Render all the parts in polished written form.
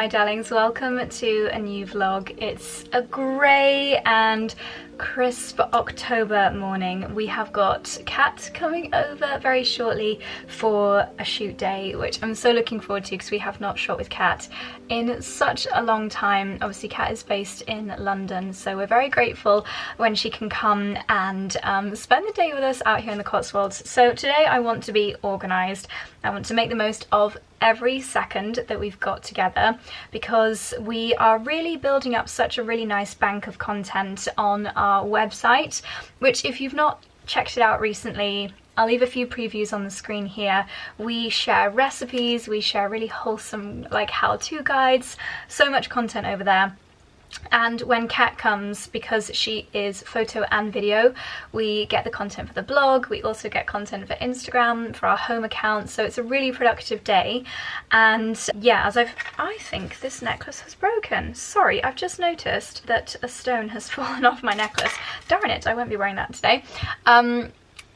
my darlings, welcome to a new vlog. It's a grey and crisp October morning. We have got Kat coming over very shortly for a shoot day, which I'm so looking forward to because we have not shot with Kat in such a long time. Obviously Kat is based in London, so we're very grateful when she can come and spend the day with us out here in the Cotswolds. So today I want to be organised. I want to make the most of every second that we've got together because we are really building up such a really nice bank of content on our website, which if you've not checked it out recently, I'll leave a few previews on the screen here. We share recipes, we share really wholesome like how-to guides, so much content over there. And when Kat comes, because she is photo and video, we get the content for the blog, we also get content for Instagram, for our home account, so it's a really productive day. And yeah, as I think this necklace has broken. Sorry, I've just noticed that a stone has fallen off my necklace. Darn it, I won't be wearing that today.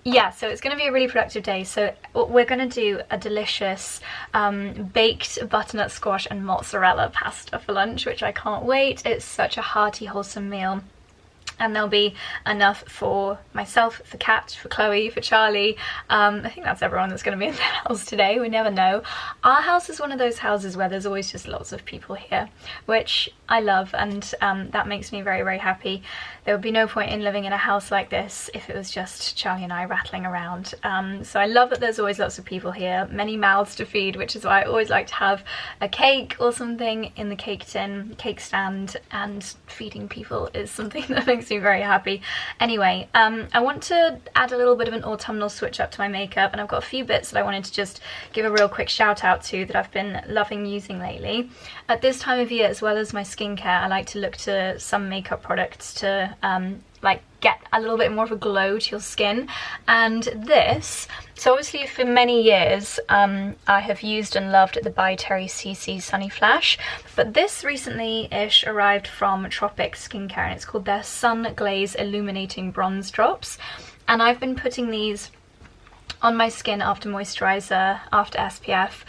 Yeah, so it's going to be a really productive day. So we're going to do a delicious baked butternut squash and mozzarella pasta for lunch, which I can't wait. It's such a hearty, wholesome meal. And there'll be enough for myself, for Kat, for Chloe, for Charlie. I think that's everyone that's going to be in the house today. We never know. Our house is one of those houses where there's always just lots of people here, which I love, and that makes me very, very happy. There would be no point in living in a house like this if it was just Charlie and I rattling around. So I love that there's always lots of people here, many mouths to feed, which is why I always like to have a cake or something in the cake tin, cake stand, and feeding people is something that makes me very happy. Anyway, I want to add a little bit of an autumnal switch up to my makeup, and I've got a few bits that I wanted to just give a real quick shout out to that I've been loving using lately. At this time of year, as well as my skincare, I like to look to some makeup products to like get a little bit more of a glow to your skin. And this, so obviously for many years I have used and loved the by Terry CC Sunny Flash, but this recently-ish arrived from Tropic Skincare and it's called their Sun Glaze Illuminating Bronze Drops, and I've been putting these on my skin after moisturizer, after SPF,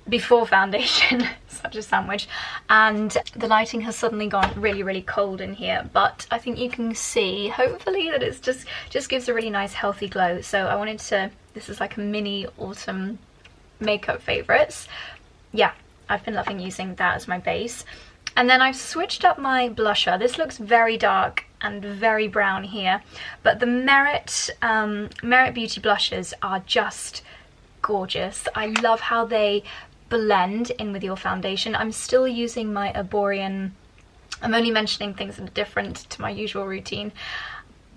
before foundation. Such a sandwich. And the lighting has suddenly gone really, really cold in here, but I think you can see hopefully that it's just gives a really nice healthy glow. So I wanted to, this is like a mini autumn makeup favorites. Yeah, I've been loving using that as my base. And then I've switched up my blusher. This looks very dark and very brown here, but the Merit Beauty blushes are just gorgeous. I love how they blend in with your foundation. I'm still using my Arborian. I'm only mentioning things that are different to my usual routine.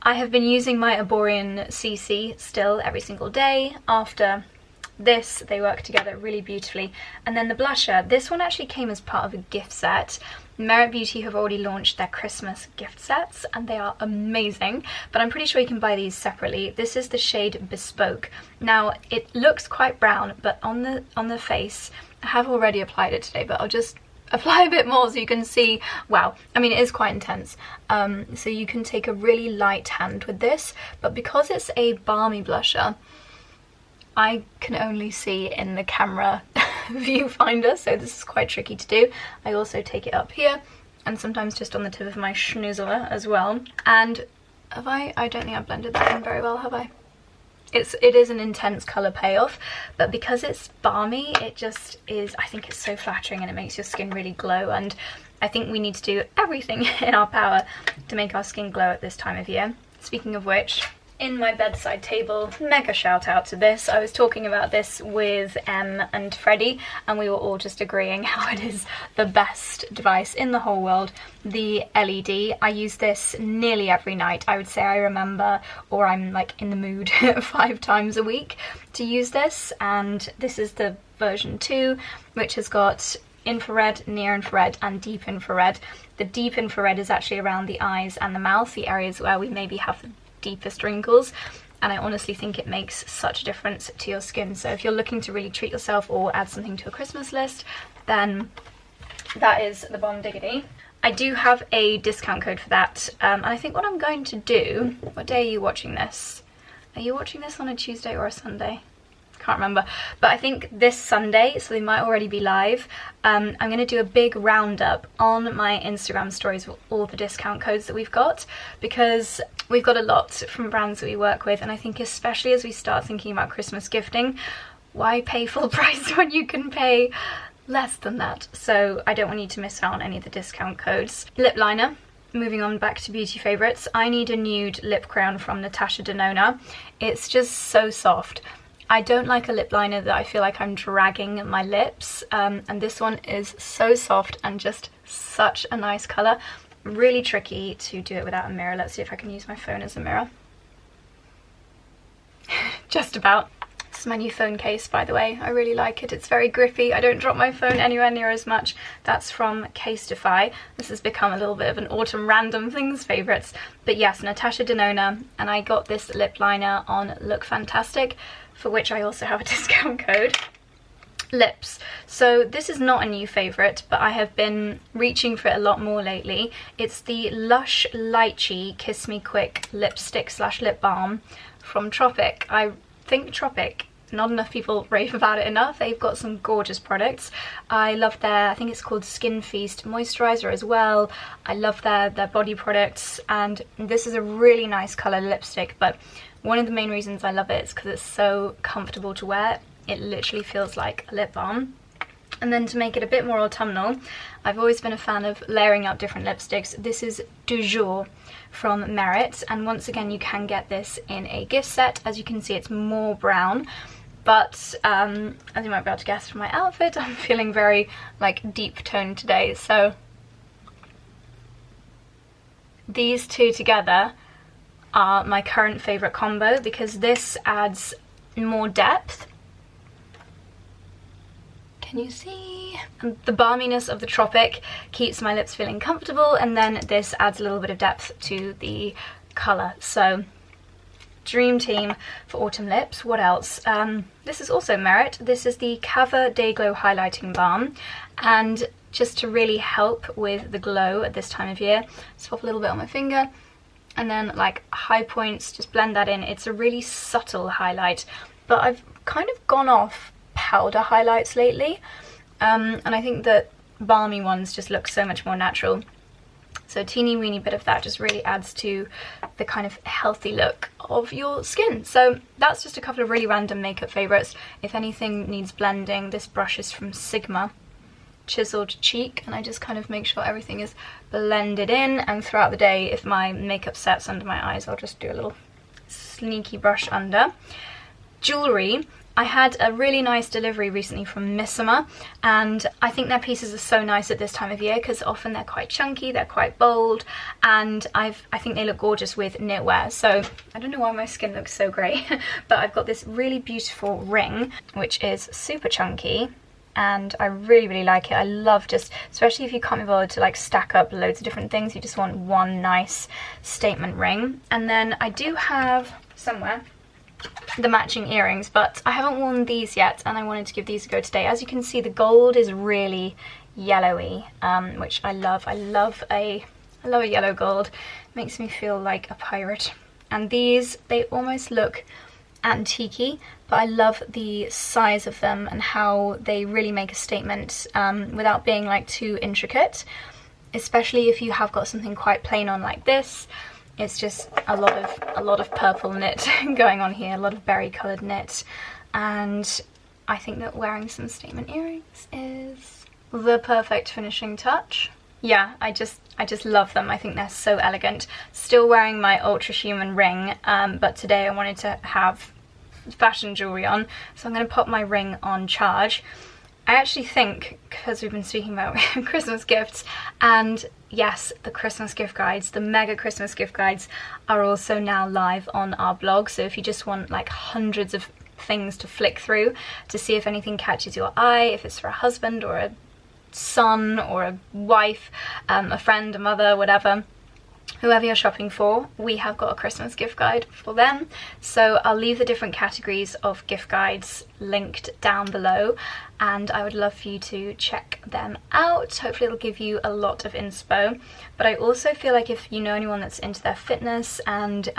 I have been using my Arborian CC still every single day. After this, they work together really beautifully. And then the blusher, this one actually came as part of a gift set. Merit Beauty have already launched their Christmas gift sets and they are amazing, but I'm pretty sure you can buy these separately. This is the shade Bespoke. Now it looks quite brown, but on the face, I have already applied it today, but I'll just apply a bit more so you can see. Wow, I mean it is quite intense. So you can take a really light hand with this, but because it's a balmy blusher, I can only see in the camera viewfinder, so this is quite tricky to do. I also take it up here and sometimes just on the tip of my schnoozler as well. And have I don't think I've blended that in very well, have I? It is an intense colour payoff, but because it's balmy, it just is, I think it's so flattering and it makes your skin really glow, and I think we need to do everything in our power to make our skin glow at this time of year. Speaking of which, in my bedside table, mega shout out to this. I was talking about this with Em and Freddie and we were all just agreeing how it is the best device in the whole world, the LED. I use this nearly every night. I would say I remember, or I'm like in the mood 5 times a week to use this, and this is the version 2, which has got infrared, near infrared and deep infrared. The deep infrared is actually around the eyes and the mouth, the areas where we maybe have the deepest wrinkles, and I honestly think it makes such a difference to your skin. So if you're looking to really treat yourself or add something to a Christmas list, then that is the bomb diggity. I do have a discount code for that, and I think what I'm going to do, what day are you watching this? Are you watching this on a Tuesday or a Sunday? can't remember. But I think this Sunday, so they might already be live, I'm going to do a big roundup on my Instagram stories with all the discount codes that we've got, because we've got a lot from brands that we work with, and I think especially as we start thinking about Christmas gifting, why pay full price when you can pay less than that? So I don't want you to miss out on any of the discount codes. Lip liner. Moving on back to beauty favourites, I need a nude lip crayon from Natasha Denona. It's just so soft. I don't like a lip liner that I feel like I'm dragging my lips, and this one is so soft and just such a nice colour. Really tricky to do it without a mirror. Let's see if I can use my phone as a mirror. Just about. This is my new phone case, by the way. I really like it. It's very grippy. I don't drop my phone anywhere near as much. That's from Casetify. This has become a little bit of an autumn random things favourites. But yes, Natasha Denona, and I got this lip liner on Look Fantastic, for which I also have a discount code. Lips. So this is not a new favourite, but I have been reaching for it a lot more lately. It's the Lush Lychee Kiss Me Quick lipstick / lip balm from Tropic. I think Tropic, not enough people rave about it enough. They've got some gorgeous products. I love their, I think it's called Skin Feast moisturizer as well. I love their body products, and this is a really nice colour lipstick, but one of the main reasons I love it is because it's so comfortable to wear. It literally feels like a lip balm. And then to make it a bit more autumnal, I've always been a fan of layering out different lipsticks. This is Du Jour from Merit, and once again you can get this in a gift set. As you can see, it's more brown, but as you might be able to guess from my outfit, I'm feeling very like deep toned today, so these two together are my current favourite combo because this adds more depth. Can you see? And the balminess of the Tropic keeps my lips feeling comfortable, and then this adds a little bit of depth to the colour. So dream team for autumn lips. What else? This is also Merit. This is the Cava Day Glow Highlighting Balm, and just to really help with the glow at this time of year, swap a little bit on my finger, and then like high points, just blend that in. It's a really subtle highlight, but I've kind of gone off powder highlights lately, and I think that balmy ones just look so much more natural. So a teeny weeny bit of that just really adds to the kind of healthy look of your skin. So that's just a couple of really random makeup favourites. If anything needs blending, this brush is from Sigma, Chiseled Cheek, and I just kind of make sure everything is blended in, and throughout the day if my makeup sets under my eyes, I'll just do a little sneaky brush under. Jewellery. I had a really nice delivery recently from �Μ𝒐𝒏𝒅, and I think their pieces are so nice at this time of year because often they're quite chunky, they're quite bold, and I think they look gorgeous with knitwear. So I don't know why my skin looks so grey, but I've got this really beautiful ring which is super chunky, and I really like it. I love just, especially if you can't be bothered to like stack up loads of different things, you just want one nice statement ring. And then I do have somewhere the matching earrings, but I haven't worn these yet, and I wanted to give these a go today. As you can see, the gold is really yellowy, which I love. I love a yellow gold. It makes me feel like a pirate. And these, they almost look antique-y, but I love the size of them and how they really make a statement without being like too intricate, especially if you have got something quite plain on like this. It's just a lot of purple knit going on here, a lot of berry coloured knit, and I think that wearing some statement earrings is the perfect finishing touch. Yeah, I just love them. I think they're so elegant. Still wearing my Ultra Human ring, but today I wanted to have fashion jewellery on, so I'm going to pop my ring on charge. I actually think, because we've been speaking about Christmas gifts, and yes, the Christmas gift guides, the mega Christmas gift guides are also now live on our blog. So if you just want like hundreds of things to flick through to see if anything catches your eye, if it's for a husband or a son or a wife, a friend, a mother, whatever, whoever you're shopping for, we have got a Christmas gift guide for them. So I'll leave the different categories of gift guides linked down below, and I would love for you to check them out. Hopefully it'll give you a lot of inspo. But I also feel like if you know anyone that's into their fitness, and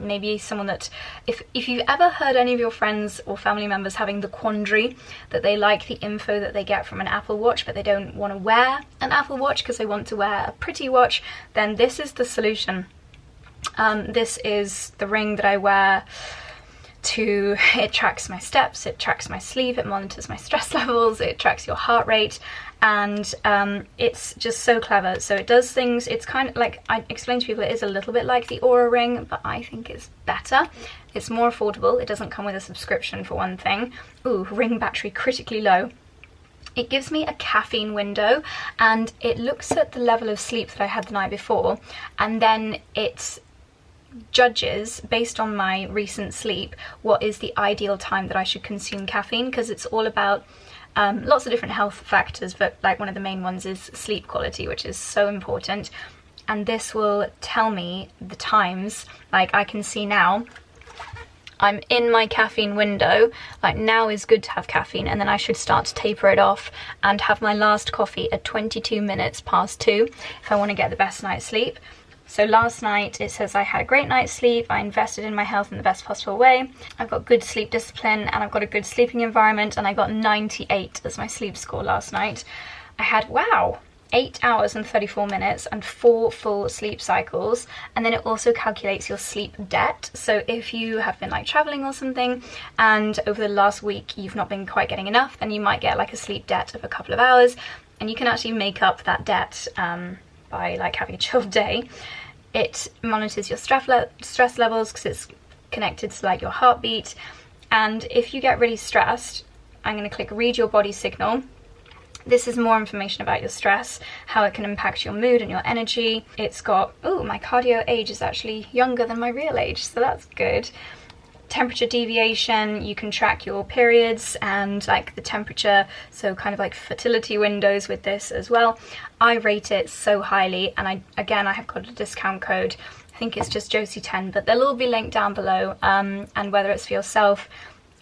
maybe someone that, if you've ever heard any of your friends or family members having the quandary that they like the info that they get from an Apple Watch but they don't want to wear an Apple Watch because they want to wear a pretty watch, then this is the solution. This is the ring that I wear. It tracks my steps, it tracks my sleep, it monitors my stress levels, it tracks your heart rate, and it's just so clever. So it does things, it's kind of like, I explain to people, it is a little bit like the Oura ring, but I think it's better. It's more affordable, it doesn't come with a subscription for one thing. Ooh, ring battery critically low. It gives me a caffeine window, and it looks at the level of sleep that I had the night before, and then it judges based on my recent sleep what is the ideal time that I should consume caffeine, because it's all about lots of different health factors, but like one of the main ones is sleep quality, which is so important. And this will tell me the times. Like I can see now I'm in my caffeine window, like now is good to have caffeine, and then I should start to taper it off and have my last coffee at 22 minutes past 2 if I want to get the best night's sleep. So last night it says I had a great night's sleep, I invested in my health in the best possible way, I've got good sleep discipline, and I've got a good sleeping environment, and I got 98 as my sleep score last night. I had, wow, 8 hours and 34 minutes and 4 full sleep cycles, and then it also calculates your sleep debt. So if you have been like traveling or something and over the last week you've not been quite getting enough, then you might get like a sleep debt of a couple of hours, and you can actually make up that debt by like having a chilled day. It monitors your stress levels because it's connected to like your heartbeat, and if you get really stressed, I'm going to click read your body signal. This is more information about your stress, how it can impact your mood and your energy. It's got, oh, my cardio age is actually younger than my real age, so that's good. Temperature deviation, you can track your periods and like the temperature, so kind of like fertility windows with this as well. I rate it so highly, and I have got a discount code. I think it's just Josie10, but they'll all be linked down below, and whether it's for yourself,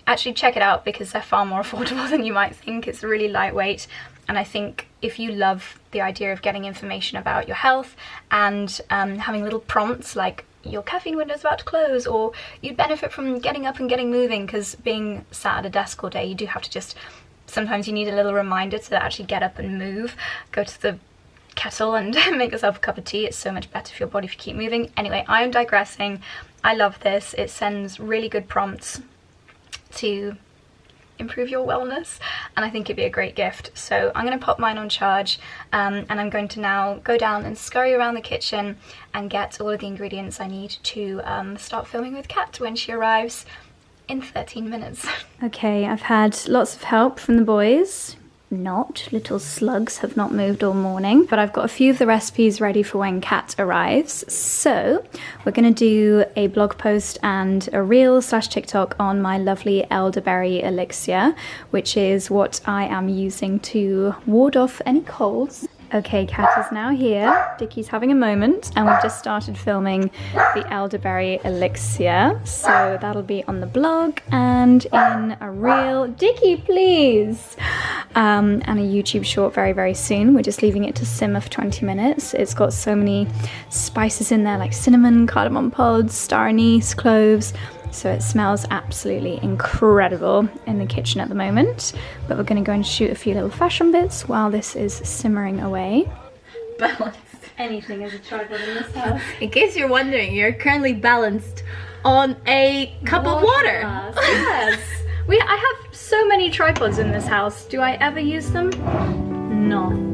actually check it out because they're far more affordable than you might think. It's really lightweight, and I think if you love the idea of getting information about your health and having little prompts like your caffeine window is about to close, or you'd benefit from getting up and getting moving, because being sat at a desk all day, you do have to just, sometimes you need a little reminder to actually get up and move, go to the kettle and make yourself a cup of tea. It's so much better for your body if you keep moving. Anyway, I am digressing. I love this. It sends really good prompts to improve your wellness, and I think it'd be a great gift. So I'm going to pop mine on charge, and I'm going to now go down and scurry around the kitchen and get all of the ingredients I need to start filming with Kat when she arrives in 13 minutes. Okay, I've had lots of help from the boys. Little slugs have not moved all morning, but I've got a few of the recipes ready for when Kat arrives. So we're going to do a blog post and a reel/TikTok on my lovely elderberry elixir, which is what I am using to ward off any colds. Okay, Kat is now here. Dickie's having a moment, and we've just started filming the elderberry elixir. So that'll be on the blog and in a reel. Dickie, please! And a YouTube short very, very soon. We're just leaving it to simmer for 20 minutes. It's got so many spices in there, like cinnamon, cardamom pods, star anise, cloves. So it smells absolutely incredible in the kitchen at the moment. But we're going to go and shoot a few little fashion bits while this is simmering away. Balanced. Anything is a tripod in this house. In case you're wondering, you're currently balanced on a cup of water. Yes. I have so many tripods in this house. Do I ever use them? No.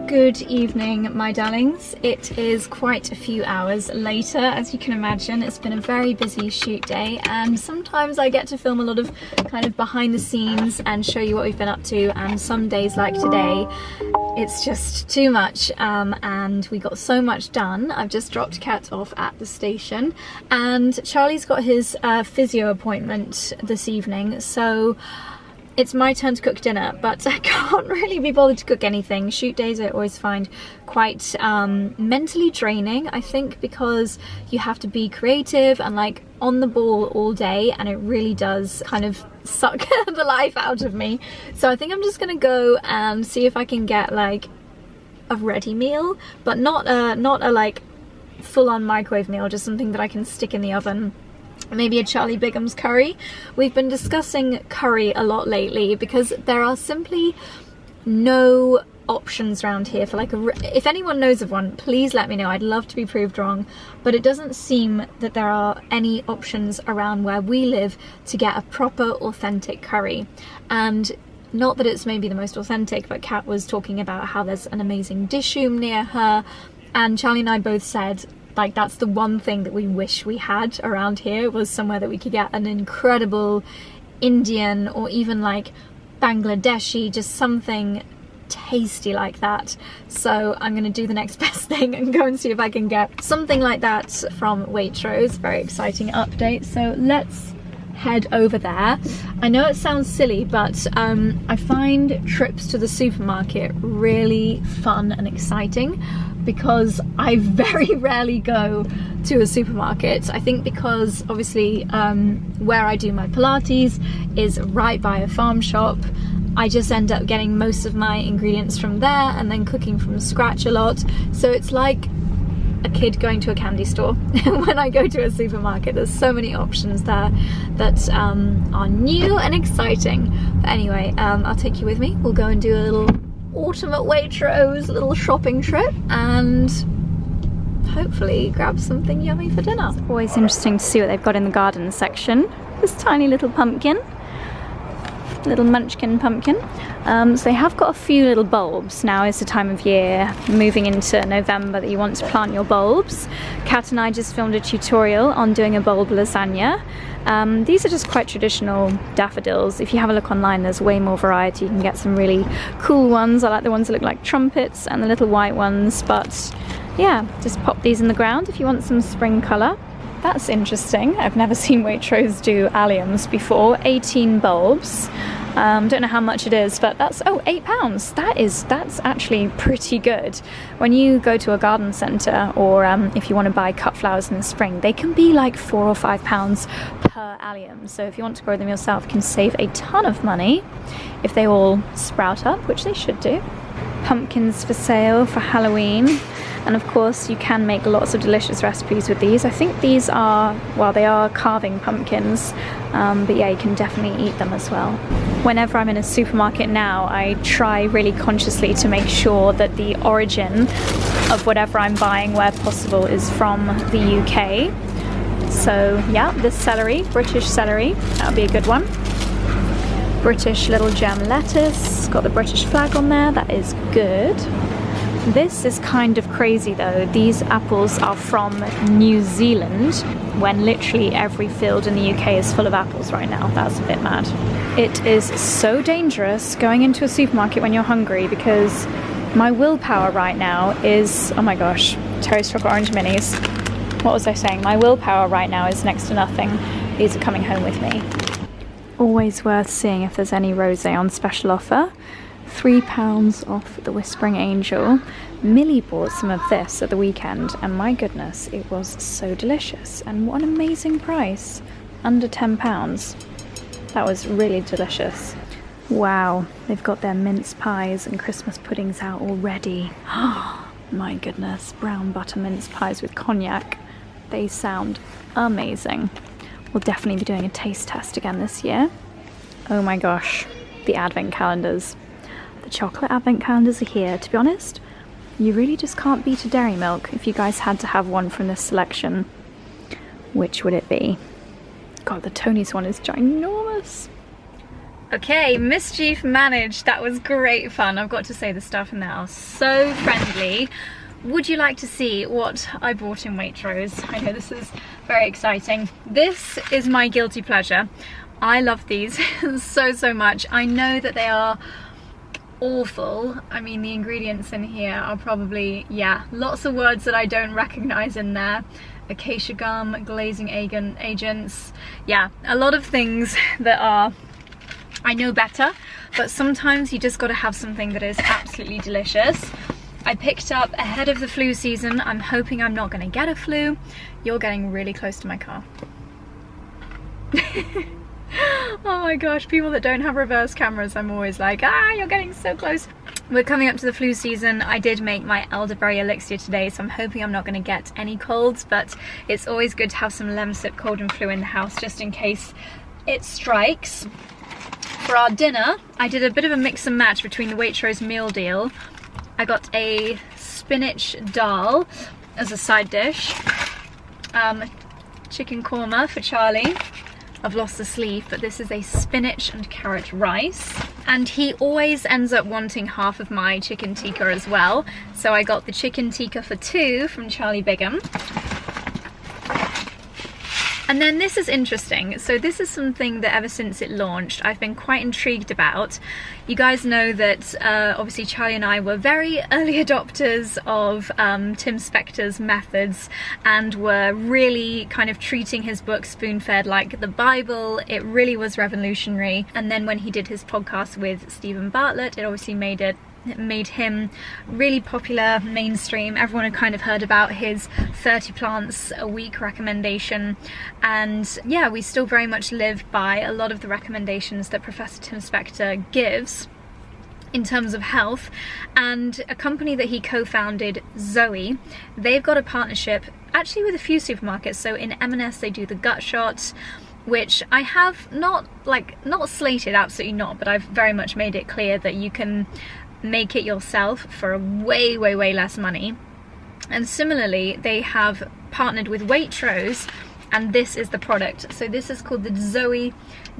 Good evening, my darlings. It is quite a few hours later, as you can imagine. It's been a very busy shoot day, and sometimes I get to film a lot of kind of behind the scenes and show you what we've been up to, and some days like today it's just too much, and we got so much done. I've just dropped Kat off at the station, and Charlie's got his physio appointment this evening, so it's my turn to cook dinner, but I can't really be bothered to cook anything. Shoot days I always find quite mentally draining, I think, because you have to be creative and like on the ball all day, and it really does kind of suck the life out of me. So I think I'm just gonna go and see if I can get like a ready meal, but not a like full-on microwave meal, just something that I can stick in the oven. Maybe a Charlie Bigham's curry. We've been discussing curry a lot lately because there are simply no options around here for like if anyone knows of one, please let me know. I'd love to be proved wrong, but it doesn't seem that there are any options around where we live to get a proper authentic curry. And not that it's maybe the most authentic, but Kat was talking about how there's an amazing dishoom near her, and Charlie and I both said like that's the one thing that we wish we had around here, was somewhere that we could get an incredible Indian or even like Bangladeshi, just something tasty like that. So I'm gonna do the next best thing and go and see if I can get something like that from Waitrose. Very exciting update, so let's head over there. I know it sounds silly, but I find trips to the supermarket really fun and exciting because I very rarely go to a supermarket. I think because obviously where I do my Pilates is right by a farm shop. I just end up getting most of my ingredients from there and then cooking from scratch a lot. So it's like a kid going to a candy store when I go to a supermarket. There's so many options there that are new and exciting. But anyway, I'll take you with me. We'll go and do a little autumn at Waitrose little shopping trip and hopefully grab something yummy for dinner. It's always interesting to see what they've got in the garden section. This tiny little pumpkin, little munchkin pumpkin. So they have got a few little bulbs. Now is the time of year, moving into November, that you want to plant your bulbs. Kat and I just filmed a tutorial on doing a bulb lasagna. These are just quite traditional daffodils. If you have a look online, there's way more variety. You can get some really cool ones. I like the ones that look like trumpets and the little white ones, but yeah, just pop these in the ground if you want some spring colour. That's interesting. I've never seen Waitrose do alliums before. 18 bulbs. Don't know how much it is, but that's, oh, £8. That's actually pretty good. When you go to a garden centre, or if you want to buy cut flowers in the spring, they can be like £4 or £5 per allium. So if you want to grow them yourself, you can save a ton of money if they all sprout up, which they should do. Pumpkins for sale for Halloween. And of course you can make lots of delicious recipes with these. I think these are, well, they are carving pumpkins, but yeah, you can definitely eat them as well. Whenever I'm in a supermarket now, I try really consciously to make sure that the origin of whatever I'm buying, where possible, is from the UK. So yeah, this celery, British celery, that would be a good one. British little gem lettuce, got the British flag on there, that is good. This is kind of crazy though. These apples are from New Zealand, when literally every field in the UK is full of apples right now. That's a bit mad. It is so dangerous going into a supermarket when you're hungry, because my willpower right now is, oh my gosh, Terry's chocolate orange minis. What was I saying? My willpower right now is next to nothing. These are coming home with me. Always worth seeing if there's any rosé on special offer. £3 off the Whispering Angel. Millie bought some of this at the weekend, and my goodness, it was so delicious. And what an amazing price. Under £10. That was really delicious. Wow, they've got their mince pies and Christmas puddings out already. My goodness, brown butter mince pies with cognac. They sound amazing. We'll definitely be doing a taste test again this year. Oh my gosh, the advent calendars. The chocolate advent calendars are here. To be honest, you really just can't beat a dairy milk. If you guys had to have one from this selection, which would it be? God, the Tony's one is ginormous. Okay, mischief managed. That was great fun. I've got to say, the staff in there are so friendly. Would you like to see what I bought in Waitrose? I know this is very exciting. This is my guilty pleasure. I love these so much. I know that they are awful. I mean, the ingredients in here are probably, yeah, lots of words that I don't recognize in there. Acacia gum, glazing agents, yeah, a lot of things that are I know better, but sometimes you just got to have something that is absolutely delicious. I picked up ahead of the flu season. I'm hoping I'm not going to get a flu. You're getting really close to my car. Oh my gosh, people that don't have reverse cameras, I'm always like, ah, you're getting so close. We're coming up to the flu season. I did make my elderberry elixir today, so I'm hoping I'm not going to get any colds, but it's always good to have some lemsip cold and flu in the house just in case it strikes. For our dinner, I did a bit of a mix and match between the Waitrose meal deal. I got a spinach dal as a side dish, chicken korma for Charlie. I've lost the sleeve, but this is a spinach and carrot rice. And he always ends up wanting half of my chicken tikka as well. So I got the chicken tikka for 2 from Charlie Bigham. And then this is interesting. So this is something that ever since it launched, I've been quite intrigued about. You guys know that obviously Charlie and I were very early adopters of Tim Spector's methods and were really kind of treating his book spoon-fed like the Bible. It really was revolutionary. And then when he did his podcast with Stephen Bartlett, it obviously made him really popular, mainstream. Everyone had kind of heard about his 30 plants a week recommendation, and yeah, we still very much live by a lot of the recommendations that Professor Tim Spector gives in terms of health. And a company that he co-founded, Zoe, they've got a partnership actually with a few supermarkets. So in M&S they do the gut shot, which I have not slated, absolutely not, but I've very much made it clear that you can make it yourself for way less money. And similarly, they have partnered with Waitrose, and this is the product. So this is called the Zoe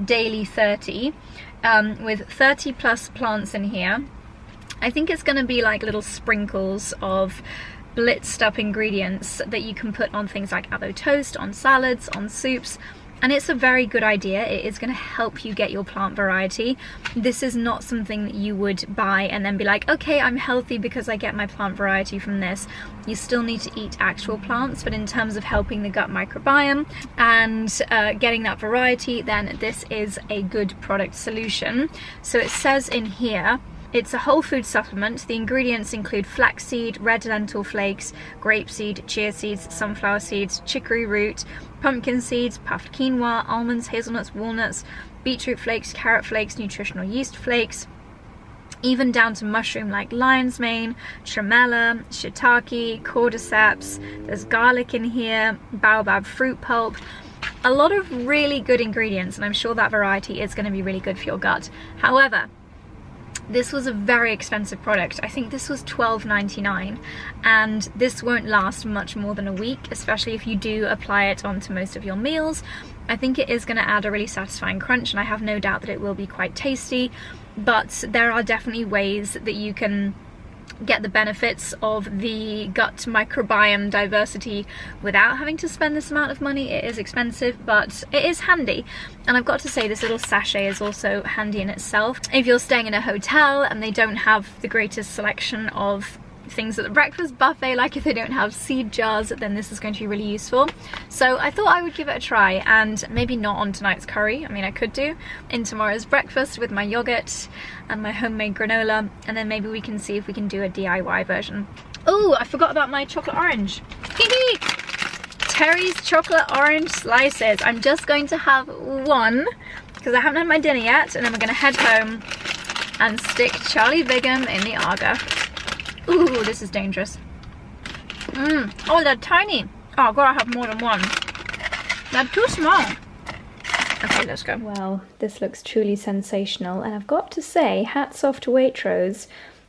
Daily 30, with 30 plus plants in here. I think it's going to be like little sprinkles of blitzed up ingredients that you can put on things like avocado toast, on salads, on soups. And it's a very good idea. It is going to help you get your plant variety. This is not something that you would buy and then be like, okay, I'm healthy because I get my plant variety from this. You still need to eat actual plants, but in terms of helping the gut microbiome and getting that variety, then this is a good product solution. So it says in here, it's a whole food supplement. The ingredients include flaxseed, red lentil flakes, grapeseed, chia seeds, sunflower seeds, chicory root, pumpkin seeds, puffed quinoa, almonds, hazelnuts, walnuts, beetroot flakes, carrot flakes, nutritional yeast flakes, even down to mushroom like lion's mane, tremella, shiitake, cordyceps. There's garlic in here, baobab fruit pulp. A lot of really good ingredients, and I'm sure that variety is going to be really good for your gut. However, this was a very expensive product. I think this was $12.99, and this won't last much more than a week, especially if you do apply it onto most of your meals. I think it is going to add a really satisfying crunch, and I have no doubt that it will be quite tasty, but there are definitely ways that you can get the benefits of the gut microbiome diversity without having to spend this amount of money. It is expensive, but it is handy. And I've got to say, this little sachet is also handy in itself. If you're staying in a hotel and they don't have the greatest selection of things at the breakfast buffet, like if they don't have seed jars, then this is going to be really useful. So I thought I would give it a try, and maybe not on tonight's curry. I mean, I could do in tomorrow's breakfast with my yogurt and my homemade granola, and then maybe we can see if we can do a DIY version. Oh, I forgot about my chocolate orange. Terry's chocolate orange slices. I'm just going to have one because I haven't had my dinner yet, and then we're going to head home and stick Charlie Bigham in the Aga. Ooh, this is dangerous. Oh, they're tiny. Oh, I've got to have more than one. They're too small. Okay, let's go. Well, this looks truly sensational, and I've got to say, hats off to Waitrose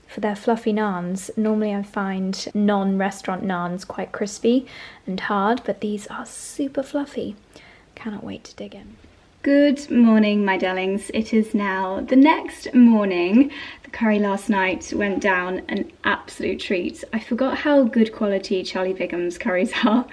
for their fluffy naans. Normally I find non-restaurant naans quite crispy and hard, but these are super fluffy. Cannot wait to dig in. Good morning, my darlings. It is now the next morning. The curry last night went down an absolute treat. I forgot how good quality Charlie Bigham's curries are.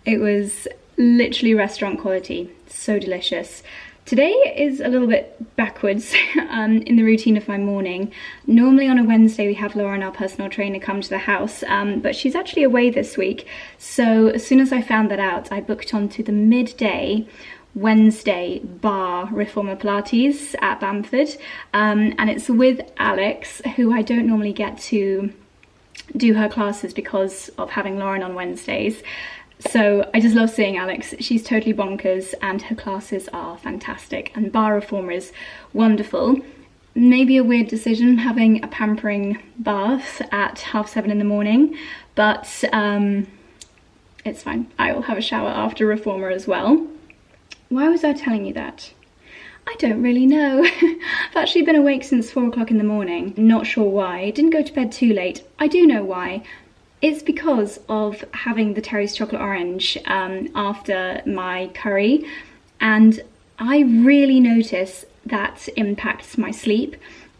It was literally restaurant quality. So delicious. Today is a little bit backwards in the routine of my morning. Normally on a Wednesday we have Lauren, our personal trainer, come to the house, but she's actually away this week. So as soon as I found that out, I booked onto the midday Wednesday bar reformer Pilates at Bamford, and it's with Alex, who I don't normally get to do her classes because of having Lauren on Wednesdays. So I just love seeing Alex. She's totally bonkers and her classes are fantastic, and bar reformer is wonderful. Maybe a weird decision having a pampering bath at 7:30 in the morning, but it's fine. I will have a shower after reformer as well. Why was I telling you that? I don't really know. I've actually been awake since 4 o'clock in the morning. Not sure why. Didn't go to bed too late. I do know why. It's because of having the Terry's chocolate orange after my curry, and I really notice that impacts my sleep.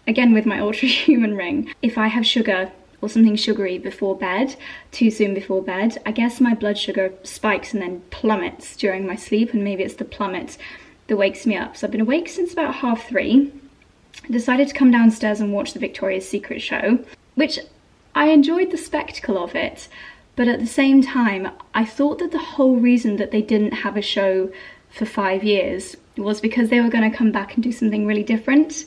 Again, with my ultra human ring. If I have sugar or something sugary before bed, too soon before bed, I guess my blood sugar spikes and then plummets during my sleep, and maybe it's the plummet that wakes me up. So I've been awake since about 3:30. I decided to come downstairs and watch the Victoria's Secret show, which I enjoyed the spectacle of it, but at the same time, I thought that the whole reason that they didn't have a show for 5 years was because they were going to come back and do something really different.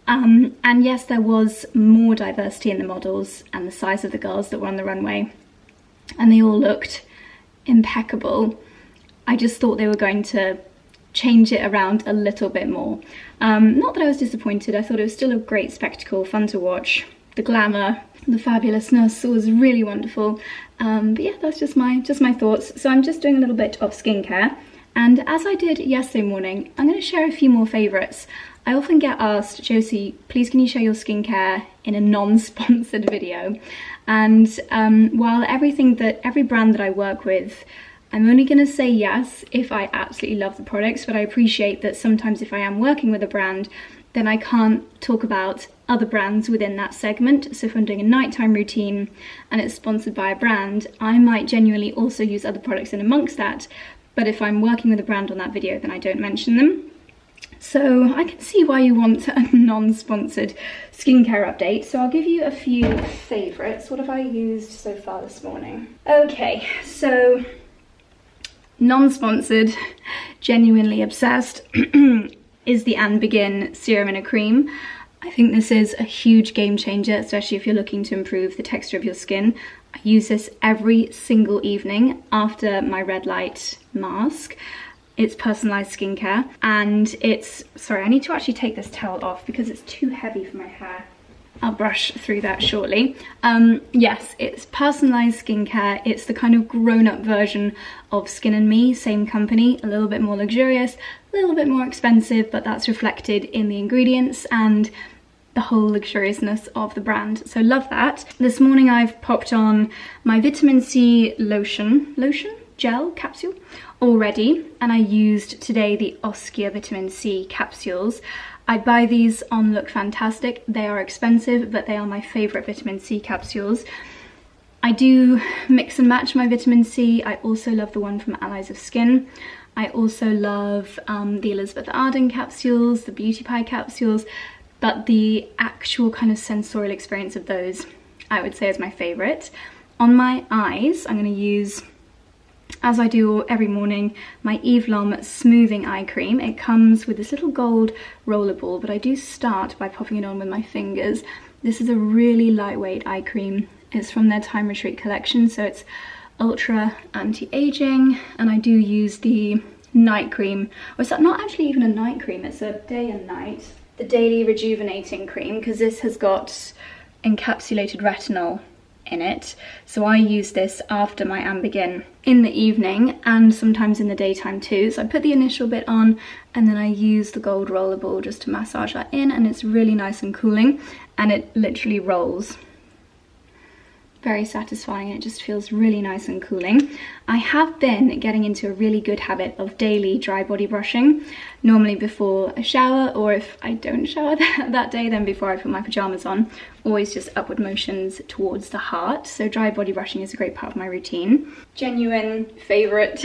And yes, there was more diversity in the models and the size of the girls that were on the runway, and they all looked impeccable. I just thought they were going to change it around a little bit more. Not that I was disappointed. I thought it was still a great spectacle, fun to watch. The glamour, the fabulousness was really wonderful. But yeah, that's just my thoughts. So I'm just doing a little bit of skincare, and as I did yesterday morning, I'm going to share a few more favourites. I often get asked, Josie, please can you share your skincare in a non-sponsored video? And while every brand that I work with, I'm only going to say yes if I absolutely love the products, but I appreciate that sometimes if I am working with a brand, then I can't talk about other brands within that segment. So if I'm doing a nighttime routine and it's sponsored by a brand, I might genuinely also use other products in amongst that. But if I'm working with a brand on that video, then I don't mention them. So I can see why you want a non-sponsored skincare update. So I'll give you a few favourites. What have I used so far this morning? Okay, so non-sponsored, genuinely obsessed, is the 𝑭𝒂𝒐𝒅 serum in a cream. I think this is a huge game changer, especially if you're looking to improve the texture of your skin. I use this every single evening after my red light mask. It's personalised skincare, and it's, sorry, I need to actually take this towel off because it's too heavy for my hair. I'll brush through that shortly. Yes, it's personalised skincare. It's the kind of grown-up version of Skin and Me, same company, a little bit more luxurious, a little bit more expensive, but that's reflected in the ingredients and the whole luxuriousness of the brand. So love that. This morning I've popped on my vitamin C lotion gel capsule already, and I used today the Oskia vitamin C capsules. I buy these on Look Fantastic. They are expensive, but they are my favourite vitamin C capsules. I do mix and match my vitamin C. I also love the one from Allies of Skin. I also love the Elizabeth Arden capsules, the Beauty Pie capsules, but the actual kind of sensorial experience of those, I would say, is my favourite. On my eyes, I'm going to use, as I do every morning, my 𝑦𝒊𝒏𝒅 smoothing eye cream. It comes with this little gold roller ball, but I do start by popping it on with my fingers. This is a really lightweight eye cream. It's from their Time Retreat collection, so it's ultra anti-aging, and I do use the night cream. Or it's not actually even a night cream, it's a day and night. The Daily Rejuvenating Cream, because this has got encapsulated retinol in it. So I use this after my 𝑭𝒂𝒐𝒅 in the evening and sometimes in the daytime too. So I put the initial bit on and then I use the gold roller ball just to massage that in, and it's really nice and cooling, and it literally rolls. Very satisfying, and it just feels really nice and cooling. I have been getting into a really good habit of daily dry body brushing, normally before a shower, or if I don't shower that day, then before I put my pajamas on, always just upward motions towards the heart. So dry body brushing is a great part of my routine. Genuine favourite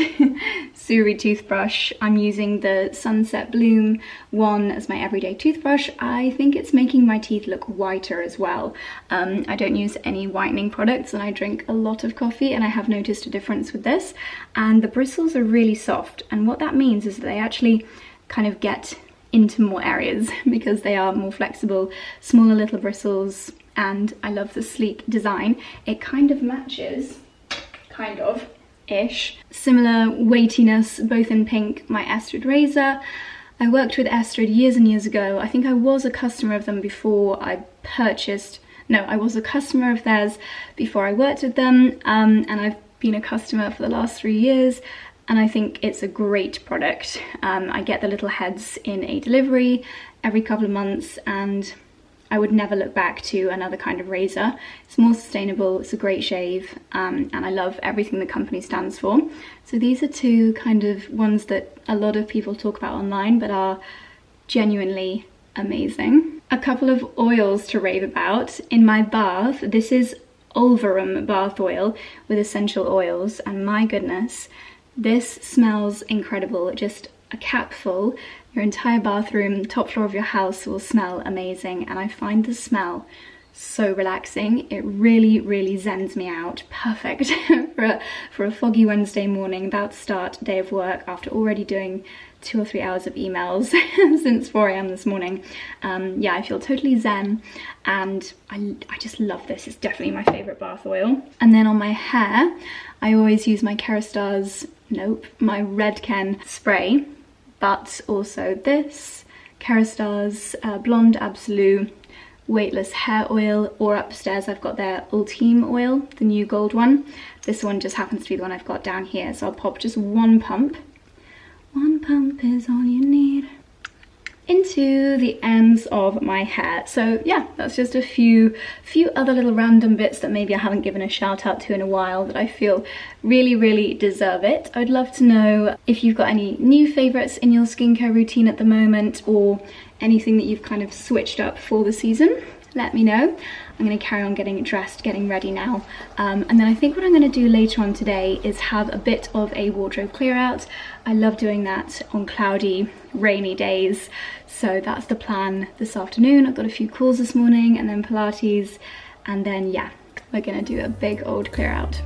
Suri toothbrush. I'm using the Sunset Bloom one as my everyday toothbrush. I think it's making my teeth look whiter as well. I don't use any whitening products and I drink a lot of coffee, and I have noticed a difference with this. And the bristles are really soft, and what that means is that they actually kind of get into more areas because they are more flexible, smaller little bristles, and I love the sleek design. It kind of matches, ish, similar weightiness, both in pink, my Astrid razor. I worked with Astrid years and years ago. I think I was a customer of them before I purchased, no, I was a customer of theirs before I worked with them, and I've been a customer for the last 3 years, and I think it's a great product. I get the little heads in a delivery every couple of months, and I would never look back to another kind of razor. It's more sustainable, it's a great shave, and I love everything the company stands for. So these are two kind of ones that a lot of people talk about online but are genuinely amazing. A couple of oils to rave about. In my bath, this is 𝑭𝒊𝒏𝒅 bath oil with essential oils, and my goodness, this smells incredible. Just a capful, your entire bathroom, top floor of your house will smell amazing, and I find the smell so relaxing. It really, really zens me out. Perfect for a foggy Wednesday morning, about to start a day of work after already doing 2 or 3 hours of emails since 4 AM this morning. Yeah, I feel totally zen, and I just love this. It's definitely my favorite bath oil. And then on my hair, I always use my Kerastars, my Redken spray, but also this Kerastars Blonde Absolute weightless hair oil, or upstairs I've got their Ultime oil, the new gold one. This one just happens to be the one I've got down here, so I'll pop just one pump. One pump is all you need into the ends of my hair. So yeah, that's just a few other little random bits that maybe I haven't given a shout out to in a while that I feel really, really deserve it. I'd love to know if you've got any new favorites in your skincare routine at the moment, or anything that you've kind of switched up for the season. Let me know. I'm going to carry on getting dressed, getting ready now. And then I think what I'm going to do later on today is have a bit of a wardrobe clear out. I love doing that on cloudy, rainy days. So that's the plan this afternoon. I've got a few calls this morning, and then Pilates, and then yeah, we're going to do a big old clear out.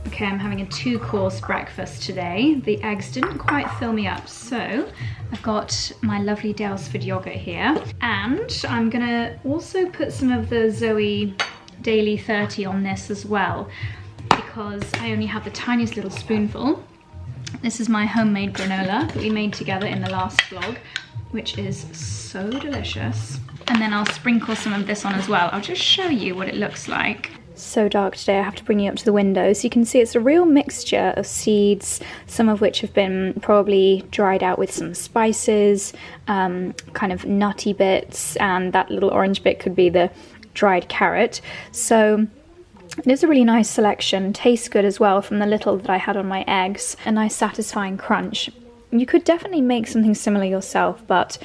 Okay, I'm having a 2-course breakfast today. The eggs didn't quite fill me up, so I've got my lovely 𝑭𝒆𝒄 yogurt here, and I'm gonna also put some of the Zoe Daily 30 on this as well, because I only have the tiniest little spoonful. This is my homemade granola that we made together in the last vlog, which is so delicious. And then I'll sprinkle some of this on as well. I'll just show you what it looks like. So dark today, I have to bring you up to the window so you can see it's a real mixture of seeds, some of which have been probably dried out with some spices, kind of nutty bits, and that little orange bit could be the dried carrot. So it is a really nice selection, tastes good as well from the little that I had on my eggs, a nice satisfying crunch. You could definitely make something similar yourself, but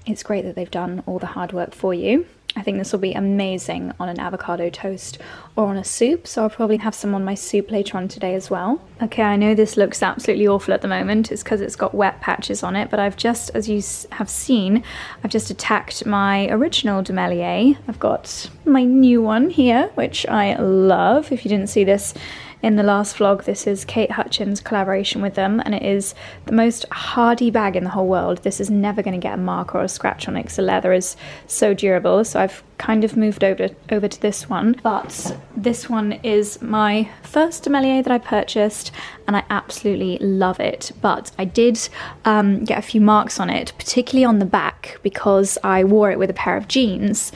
it's great that they've done all the hard work for you. I think this will be amazing on an avocado toast or on a soup, so I'll probably have some on my soup later on today as well. Okay, I know this looks absolutely awful at the moment. It's because it's got wet patches on it, but I've just, as you have seen, I've just attacked my original 𝑭𝒊𝒏𝒅. I've got my new one here, which I love. If you didn't see this in the last vlog, this is Kate Hutchins' collaboration with them, and it is the most hardy bag in the whole world. This is never going to get a mark or a scratch on it because the leather is so durable, so I've kind of moved over to this one. But this one is my first 𝑭𝒊𝒏𝒅 that I purchased, and I absolutely love it. But I did get a few marks on it, particularly on the back, because I wore it with a pair of jeans.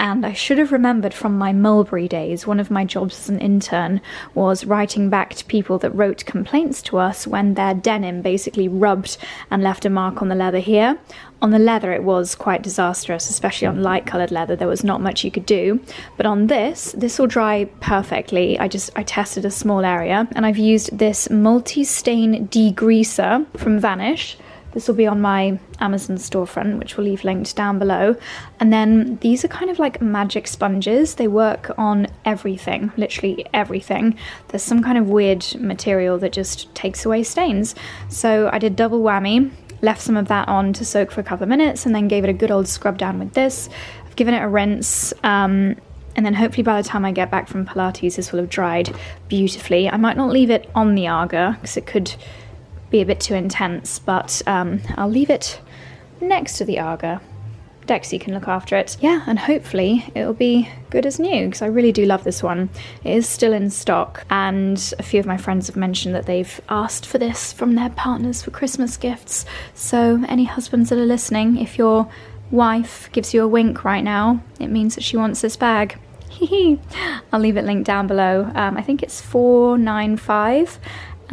And I should have remembered from my mulberry days, one of my jobs as an intern was writing back to people that wrote complaints to us when their denim basically rubbed and left a mark on the leather here. On the leather it was quite disastrous, especially on light coloured leather. There was not much you could do. But on this will dry perfectly. I tested a small area, and I've used this multi-stain degreaser from Vanish. This will be on my Amazon storefront, which we'll leave linked down below. And then these are kind of like magic sponges. They work on everything, literally everything. There's some kind of weird material that just takes away stains. So I did double whammy, left some of that on to soak for a couple of minutes, and then gave it a good old scrub down with this. I've given it a rinse, and then hopefully by the time I get back from Pilates, this will have dried beautifully. I might not leave it on the 𝑭𝒂 because it could be a bit too intense, but I'll leave it next to the 𝑭𝒂. Dexy can look after it. Yeah, and hopefully it'll be good as new, because I really do love this one. It is still in stock, and a few of my friends have mentioned that they've asked for this from their partners for Christmas gifts. So any husbands that are listening, if your wife gives you a wink right now, it means that she wants this bag. I'll leave it linked down below. I think it's $4.95.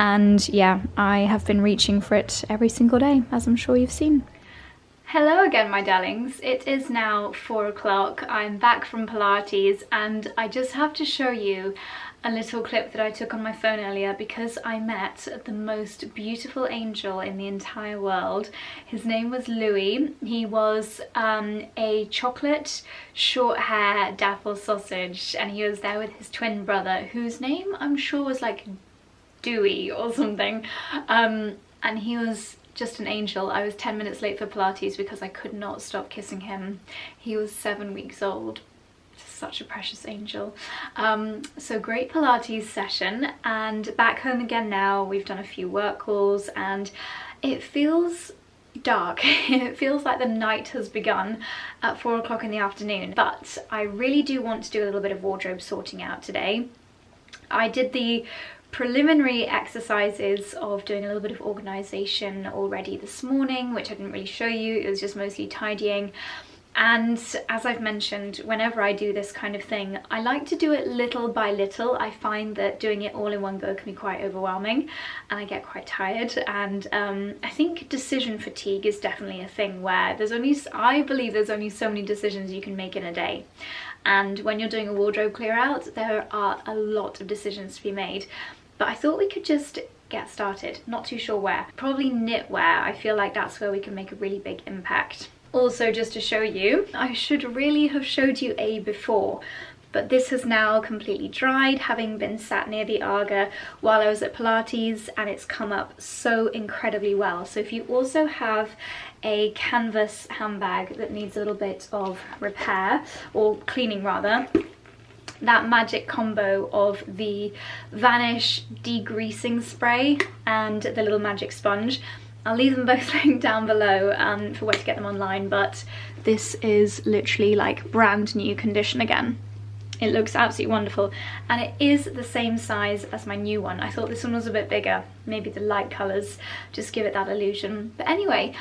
And yeah, I have been reaching for it every single day, as I'm sure you've seen. Hello again, my darlings. It is now 4 o'clock. I'm back from Pilates, and I just have to show you a little clip that I took on my phone earlier because I met the most beautiful angel in the entire world. His name was Louis. He was a chocolate short hair dapple sausage, and he was there with his twin brother, whose name I'm sure was like Dewey or something, and he was just an angel. I was 10 minutes late for Pilates because I could not stop kissing him. He was 7 weeks old. Such a precious angel. So great Pilates session, and back home again now. We've done a few work calls, and it feels dark. It feels like the night has begun at 4 o'clock in the afternoon, but I really do want to do a little bit of wardrobe sorting out today. I did the preliminary exercises of doing a little bit of organisation already this morning, which I didn't really show you. It was just mostly tidying. And as I've mentioned, whenever I do this kind of thing, I like to do it little by little. I find that doing it all in one go can be quite overwhelming, and I get quite tired. And I think decision fatigue is definitely a thing where I believe there's only so many decisions you can make in a day. And when you're doing a wardrobe clear out, there are a lot of decisions to be made. But I thought we could just get started. Not too sure where. Probably knitwear. I feel like that's where we can make a really big impact. Also, just to show you, I should really have showed you a before, but this has now completely dried, having been sat near the 𝑭𝒂 while I was at Pilates, and it's come up so incredibly well. So if you also have a canvas handbag that needs a little bit of repair, or cleaning rather, that magic combo of the Vanish degreasing spray and the little magic sponge, I'll leave them both linked down below for where to get them online, but this is literally like brand new condition again. It looks absolutely wonderful, and it is the same size as my new one. I thought this one was a bit bigger. Maybe the light colours just give it that illusion. But anyway,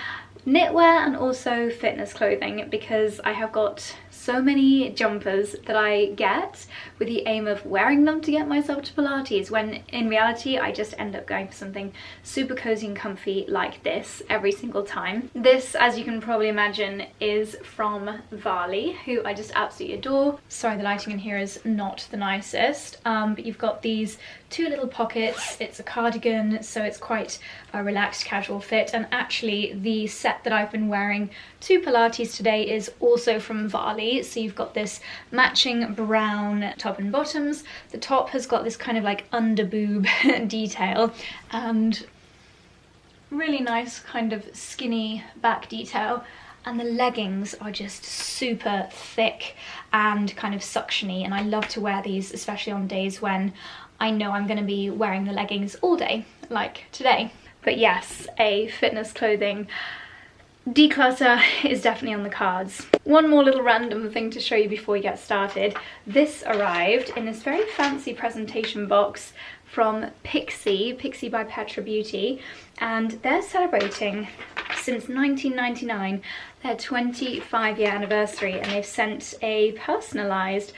knitwear and also fitness clothing, because I have got so many jumpers that I get with the aim of wearing them to get myself to Pilates, when in reality I just end up going for something super cozy and comfy like this every single time. This, as you can probably imagine, is from 𝑭𝒊𝒏𝒅, who I just absolutely adore. Sorry, the lighting in here is not the nicest, but you've got these two little pockets. It's a cardigan, so it's quite a relaxed casual fit, and actually the set that I've been wearing to Pilates today is also from 𝑭𝒊𝒏𝒅. So you've got this matching brown top and bottoms. The top has got this kind of like under boob detail, and really nice kind of skinny back detail. And the leggings are just super thick and kind of suctiony, and I love to wear these, especially on days when I know I'm going to be wearing the leggings all day, like today. But yes, a fitness clothing declutter is definitely on the cards. One more little random thing to show you before we get started. This arrived in this very fancy presentation box from 𝑃𝒐 by Petra Beauty, and they're celebrating since 1999, their 25-year anniversary, and they've sent a personalised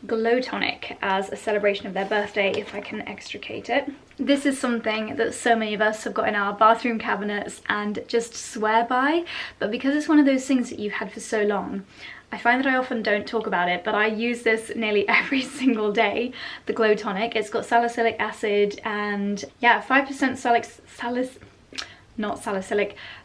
glow tonic as a celebration of their birthday, if I can extricate it. This is something that so many of us have got in our bathroom cabinets and just swear by, but because it's one of those things that you've had for so long, I find that I often don't talk about it, but I use this nearly every single day, the glow tonic. It's got salicylic acid and, yeah, 5%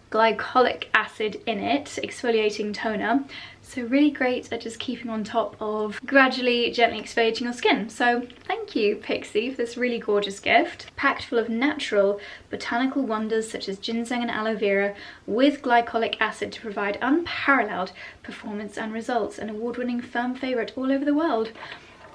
glycolic acid in it, exfoliating toner. So really great at just keeping on top of gradually gently exfoliating your skin. So thank you, Pixie, for this really gorgeous gift. Packed full of natural botanical wonders such as ginseng and aloe vera, with glycolic acid to provide unparalleled performance and results. An award-winning firm favourite all over the world.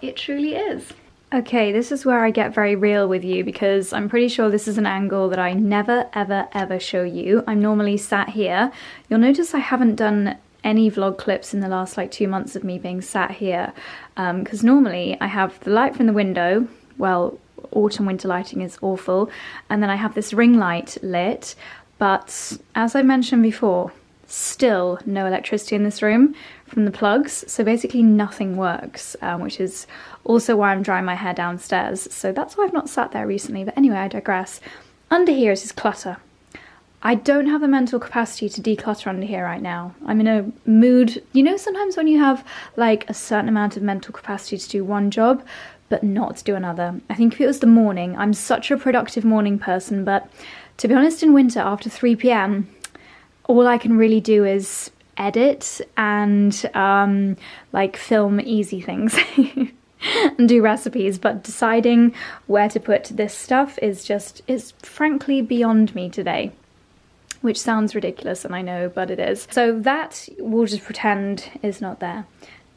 It truly is. Okay, this is where I get very real with you, because I'm pretty sure this is an angle that I never, ever, ever show you. I'm normally sat here. You'll notice I haven't done any vlog clips in the last like 2 months of me being sat here, because normally I have the light from the window. Well, autumn winter lighting is awful, and then I have this ring light lit, but as I mentioned before, still no electricity in this room from the plugs, so basically nothing works, which is also why I'm drying my hair downstairs. So that's why I've not sat there recently, but anyway, I digress. Under here is this clutter. I don't have the mental capacity to declutter under here right now. I'm in a mood, you know, sometimes when you have like a certain amount of mental capacity to do one job, but not to do another. I think if it was the morning, I'm such a productive morning person, but to be honest, in winter after 3 p.m, all I can really do is edit and like film easy things and do recipes, but deciding where to put this stuff is frankly beyond me today. Which sounds ridiculous, and I know, but it is. So that we'll just pretend is not there.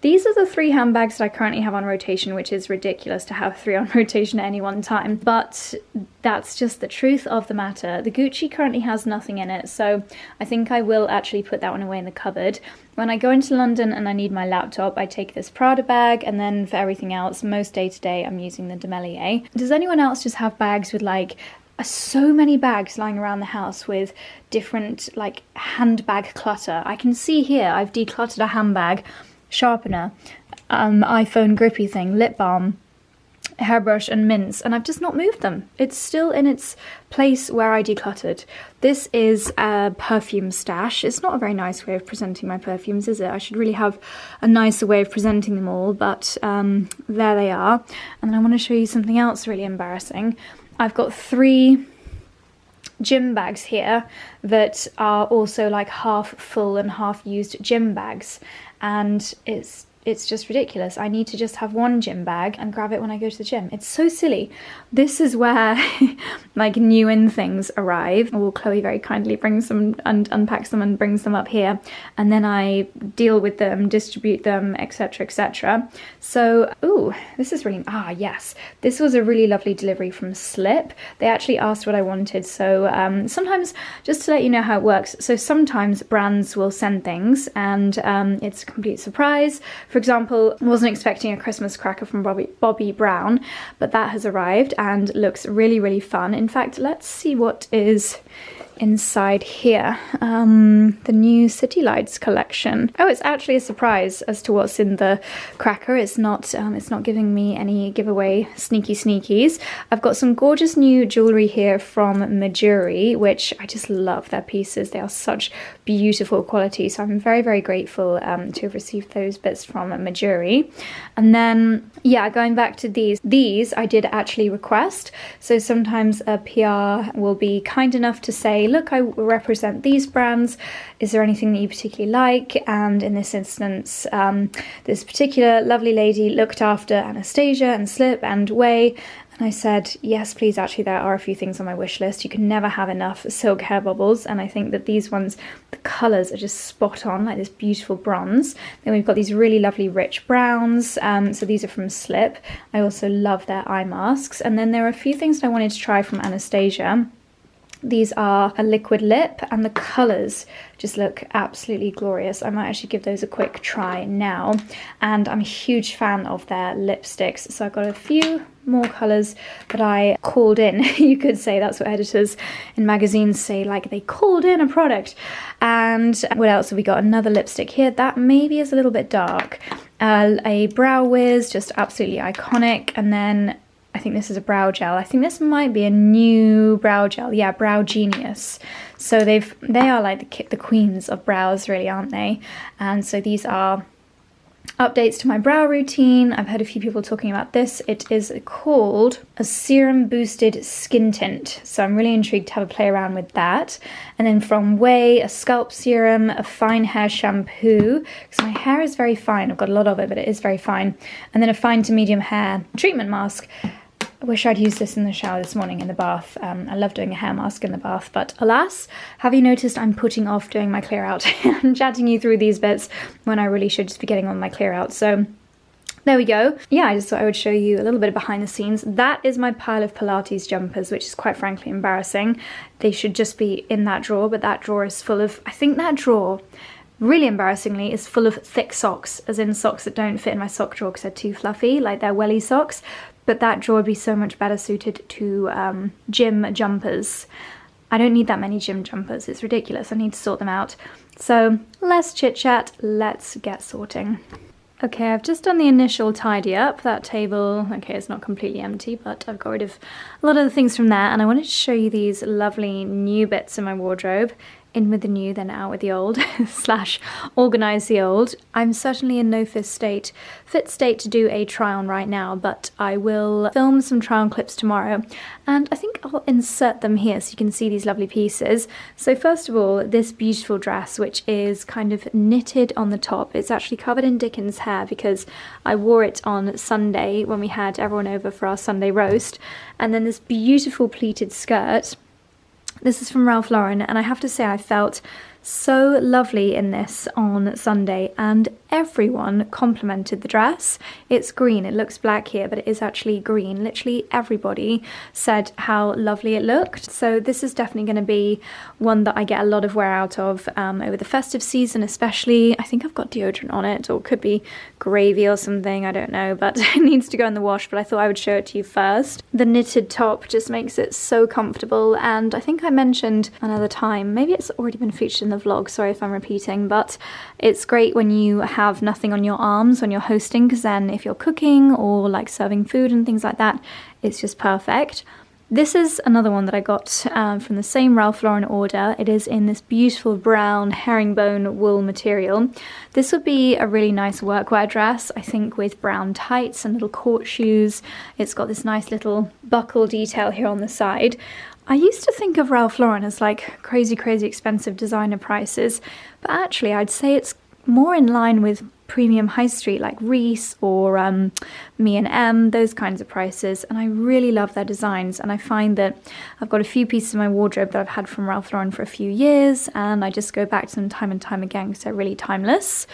These are the 3 handbags that I currently have on rotation, which is ridiculous to have 3 on rotation at any one time, but that's just the truth of the matter. The Gucci currently has nothing in it, so I think I will actually put that one away in the cupboard. When I go into London and I need my laptop, I take this Prada bag, and then for everything else, most day to day, I'm using the 𝑑'Mellier. Does anyone else just have bags with like so many bags lying around the house with different like handbag clutter? I can see here I've decluttered a handbag, sharpener, iPhone grippy thing, lip balm, hairbrush and mints, and I've just not moved them. It's still in its place where I decluttered. This is a perfume stash. It's not a very nice way of presenting my perfumes, is it? I should really have a nicer way of presenting them all, but there they are. And then I want to show you something else really embarrassing. I've got 3 gym bags here that are also like half full and half used gym bags, and it's just ridiculous. I need to just have one gym bag and grab it when I go to the gym. It's so silly. This is where like new in things arrive. Well, Chloe very kindly brings them and unpacks them and brings them up here, and then I deal with them, distribute them, etc, etc. So, ooh, this is really, yes. This was a really lovely delivery from Slip. They actually asked what I wanted, so sometimes, just to let you know how it works, so sometimes brands will send things and it's a complete surprise. For example, I wasn't expecting a Christmas cracker from Bobbi Brown, but that has arrived and looks really, really fun. In fact, let's see what is inside here. The new City Lights collection. Oh, it's actually a surprise as to what's in the cracker. It's not giving me any giveaway sneakies. I've got some gorgeous new jewellery here from 𝑭𝒊𝒏𝒅, which I just love their pieces. They are such beautiful quality, so I'm very, very grateful to have received those bits from 𝑭𝒊𝒏𝒅. And then, yeah, going back to these I did actually request. So sometimes a PR will be kind enough to say, look, I represent these brands, is there anything that you particularly like? And in this instance, this particular lovely lady looked after Anastasia and Slip and 𝑭𝒊𝒏, and I said, yes, please, actually there are a few things on my wish list. You can never have enough silk hair bubbles, and I think that these ones, the colours are just spot on, like this beautiful bronze. Then we've got these really lovely rich browns, so these are from Slip. I also love their eye masks, and then there are a few things that I wanted to try from Anastasia. These are a liquid lip, and the colours just look absolutely glorious. I might actually give those a quick try now. And I'm a huge fan of their lipsticks, so I've got a few more colours that I called in. You could say that's what editors in magazines say, like they called in a product. And what else have we got? Another lipstick here that maybe is a little bit dark. A Brow Wiz, just absolutely iconic. And then I think this is a brow gel. I think this might be a new brow gel. Yeah, Brow Genius. So they are like the queens of brows, really, aren't they? And so these are updates to my brow routine. I've heard a few people talking about this. It is called a serum boosted skin tint. So I'm really intrigued to have a play around with that. And then from 𝑭𝒊𝒏𝒅, a scalp serum, a fine hair shampoo, because my hair is very fine. I've got a lot of it, but it is very fine. And then a fine to medium hair treatment mask. I wish I'd used this in the shower this morning in the bath. I love doing a hair mask in the bath, but alas, have you noticed I'm putting off doing my clear out? I'm chatting you through these bits when I really should just be getting on my clear out. So there we go. Yeah, I just thought I would show you a little bit of behind the scenes. That is my pile of Pilates jumpers, which is quite frankly embarrassing. They should just be in that drawer, but that drawer is full of, I think that drawer, really embarrassingly, is full of thick socks, as in socks that don't fit in my sock drawer because they're too fluffy, like they're welly socks. But that drawer would be so much better suited to gym jumpers. I don't need that many gym jumpers, it's ridiculous. I need to sort them out. So less chit chat, let's get sorting. Okay, I've just done the initial tidy up. That table, okay, it's not completely empty, but I've got rid of a lot of the things from there, and I wanted to show you these lovely new bits in my wardrobe. In with the new, then out with the old, slash organise the old. I'm certainly in no fit state to do a try on right now, but I will film some try on clips tomorrow, and I think I'll insert them here so you can see these lovely pieces. So first of all, this beautiful dress, which is kind of knitted on the top. It's actually covered in Dickens hair because I wore it on Sunday when we had everyone over for our Sunday roast. And then this beautiful pleated skirt. This is from Ralph Lauren, and I have to say I felt so lovely in this on Sunday, and everyone complimented the dress. It's green, it looks black here, but it is actually green. Literally everybody said how lovely it looked. So this is definitely going to be one that I get a lot of wear out of over the festive season especially. I think I've got deodorant on it, or it could be gravy or something, I don't know, but it needs to go in the wash, but I thought I would show it to you first. The knitted top just makes it so comfortable, and I think I mentioned another time, maybe it's already been featured in the vlog, sorry if I'm repeating, but it's great when you have nothing on your arms when you're hosting, because then if you're cooking or like serving food and things like that, it's just perfect. This is another one that I got from the same Ralph Lauren order. It is in this beautiful brown herringbone wool material. This would be a really nice workwear dress, I think, with brown tights and little court shoes. It's got this nice little buckle detail here on the side. I used to think of Ralph Lauren as like crazy expensive designer prices, but actually I'd say it's more in line with premium high street like Reiss or 𝑚&𝑚, those kinds of prices, and I really love their designs. And I find that I've got a few pieces in my wardrobe that I've had from Ralph Lauren for a few years, and I just go back to them time and time again because they're really timeless.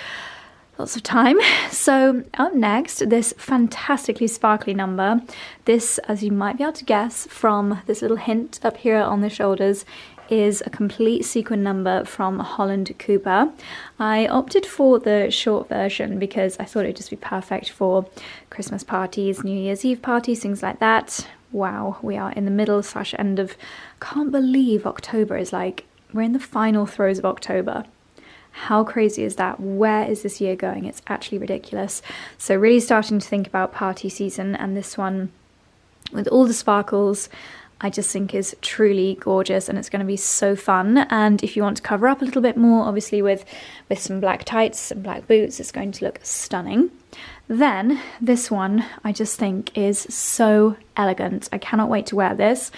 Lots of time. So up next, this fantastically sparkly number. This, as you might be able to guess from this little hint up here on the shoulders, is a complete sequin number from Holland Cooper. I opted for the short version because I thought it'd just be perfect for Christmas parties, New Year's Eve parties, things like that. Wow, we are in the middle / end of, can't believe October is like, we're in the final throes of October. How crazy is that? Where is this year going? It's actually ridiculous. So really starting to think about party season, and this one with all the sparkles I just think is truly gorgeous, and it's going to be so fun. And if you want to cover up a little bit more, obviously with some black tights and black boots, it's going to look stunning. Then this one I just think is so elegant. I cannot wait to wear this.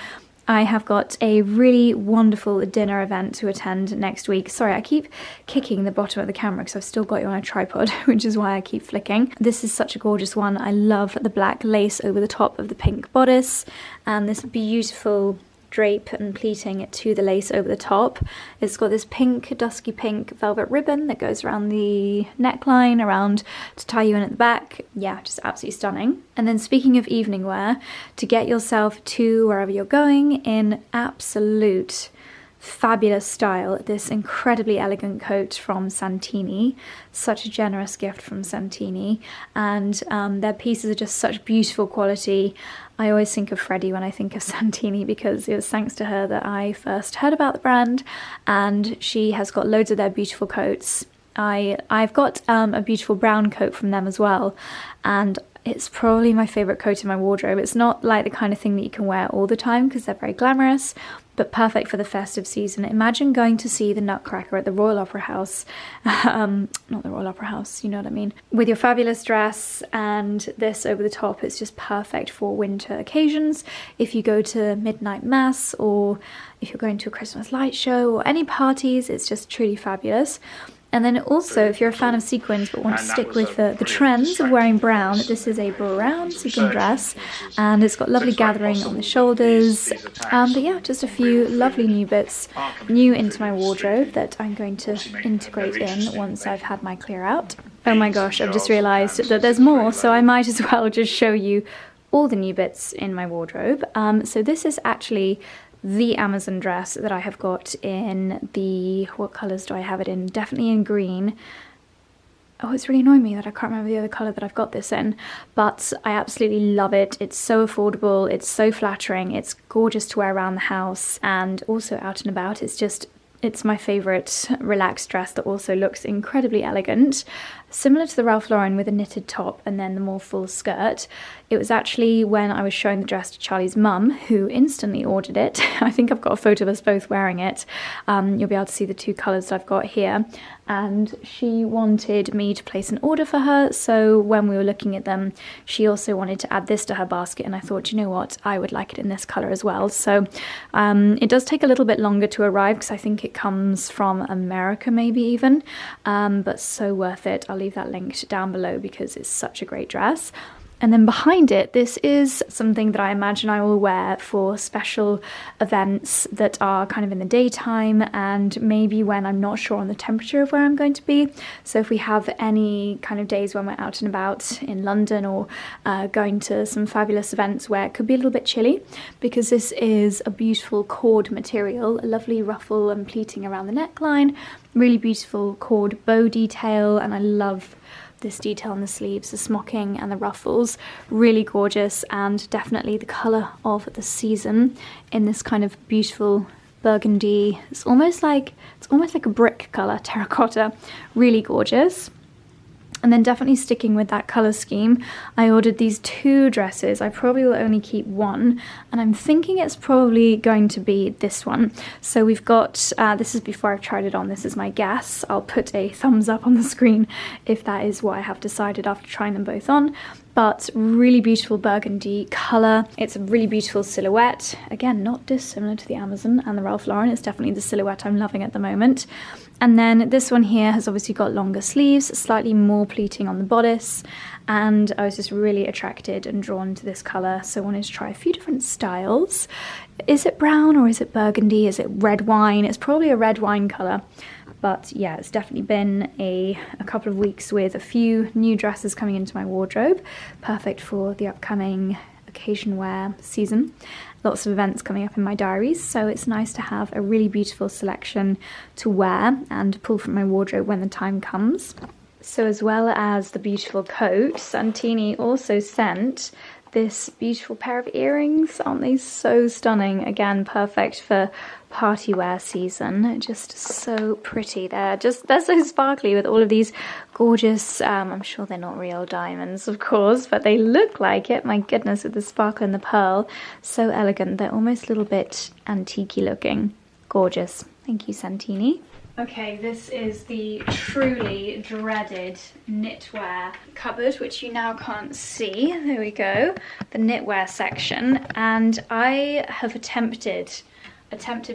I have got a really wonderful dinner event to attend next week. Sorry, I keep kicking the bottom of the camera because I've still got you on a tripod, which is why I keep flicking. This is such a gorgeous one. I love the black lace over the top of the pink bodice and this beautiful drape and pleating to the lace over the top. It's got this pink, dusky pink velvet ribbon that goes around the neckline, around to tie you in at the back. Yeah, just absolutely stunning. And then speaking of evening wear, to get yourself to wherever you're going in absolute fabulous style, this incredibly elegant coat from Santini. Such a generous gift from Santini, and their pieces are just such beautiful quality. I always think of Freddie when I think of Santini because it was thanks to her that I first heard about the brand, and she has got loads of their beautiful coats. I've got a beautiful brown coat from them as well, and it's probably my favourite coat in my wardrobe. It's not like the kind of thing that you can wear all the time because they're very glamorous, but perfect for the festive season. Imagine going to see the Nutcracker at the Royal Opera House, not the Royal Opera House, you know what I mean, with your fabulous dress and this over the top. It's just perfect for winter occasions. If you go to midnight mass, or if you're going to a Christmas light show, or any parties, it's just truly fabulous. And then also, if you're a fan of sequins but want to stick with the trends of wearing brown, this is a brown sequin dress, and it's got lovely gathering on the shoulders. But yeah, just a few lovely new bits new into my wardrobe that I'm going to integrate in once I've had my clear out. Oh my gosh, I've just realised that there's more, so I might as well just show you all the new bits in my wardrobe. So this is actually the Amazon dress that I have got in the, what colours do I have it in? Definitely in green. Oh, it's really annoying me that I can't remember the other colour that I've got this in, but I absolutely love it. It's so affordable, it's so flattering, it's gorgeous to wear around the house and also out and about. It's my favourite relaxed dress that also looks incredibly elegant. Similar to the Ralph Lauren with a knitted top and then the more full skirt. It was actually when I was showing the dress to Charlie's mum, who instantly ordered it. I think I've got a photo of us both wearing it. You'll be able to see the two colours that I've got here. And she wanted me to place an order for her, so when we were looking at them, she also wanted to add this to her basket, and I thought, you know what, I would like it in this colour as well. So it does take a little bit longer to arrive because I think it comes from America maybe even, but so worth it. I'll leave that linked down below because it's such a great dress. And then behind it, this is something that I imagine I will wear for special events that are kind of in the daytime and maybe when I'm not sure on the temperature of where I'm going to be. So if we have any kind of days when we're out and about in London or going to some fabulous events where it could be a little bit chilly, because this is a beautiful cord material, a lovely ruffle and pleating around the neckline, really beautiful cord bow detail, and I love this detail on the sleeves, the smocking and the ruffles, really gorgeous, and definitely the colour of the season in this kind of beautiful burgundy. It's almost like a brick colour, terracotta, really gorgeous. And then definitely sticking with that colour scheme, I ordered these two dresses. I probably will only keep one, and I'm thinking it's probably going to be this one. So we've got, this is before I've tried it on, this is my guess. I'll put a thumbs up on the screen if that is what I have decided after trying them both on. But really beautiful burgundy colour. It's a really beautiful silhouette. Again, not dissimilar to the Amazon and the Ralph Lauren. It's definitely the silhouette I'm loving at the moment. And then this one here has obviously got longer sleeves, slightly more pleating on the bodice, and I was just really attracted and drawn to this colour, so I wanted to try a few different styles. Is it brown or is it burgundy? Is it red wine? It's probably a red wine colour. But yeah, it's definitely been a couple of weeks with a few new dresses coming into my wardrobe. Perfect for the upcoming occasion wear season. Lots of events coming up in my diaries, so it's nice to have a really beautiful selection to wear and pull from my wardrobe when the time comes. So as well as the beautiful coat, Santini also sent this beautiful pair of earrings. Aren't they so stunning? Again, perfect for party wear season. Just so pretty. They're so sparkly with all of these gorgeous, I'm sure they're not real diamonds, of course, but they look like it. My goodness, with the sparkle and the pearl. So elegant. They're almost a little bit antique-y looking. Gorgeous. Thank you, Santini. Okay, this is the truly dreaded knitwear cupboard, which you now can't see. There we go, the knitwear section. And I have attempted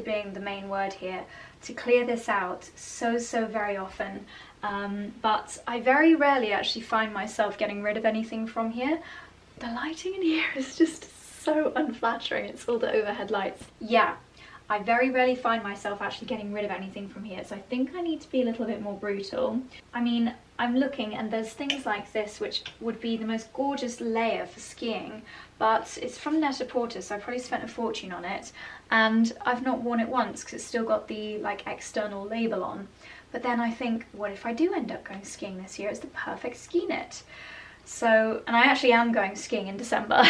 being the main word here, to clear this out so very often. But I very rarely actually find myself getting rid of anything from here. The lighting in here is just so unflattering. It's all the overhead lights. Yeah. I very rarely find myself actually getting rid of anything from here, so I think I need to be a little bit more brutal. I mean, I'm looking and there's things like this which would be the most gorgeous layer for skiing, but it's from Net-a-Porter, so I probably spent a fortune on it, and I've not worn it once because it's still got the like external label on. But then I think, what if I do end up going skiing this year? It's the perfect ski knit. So, and I actually am going skiing in December,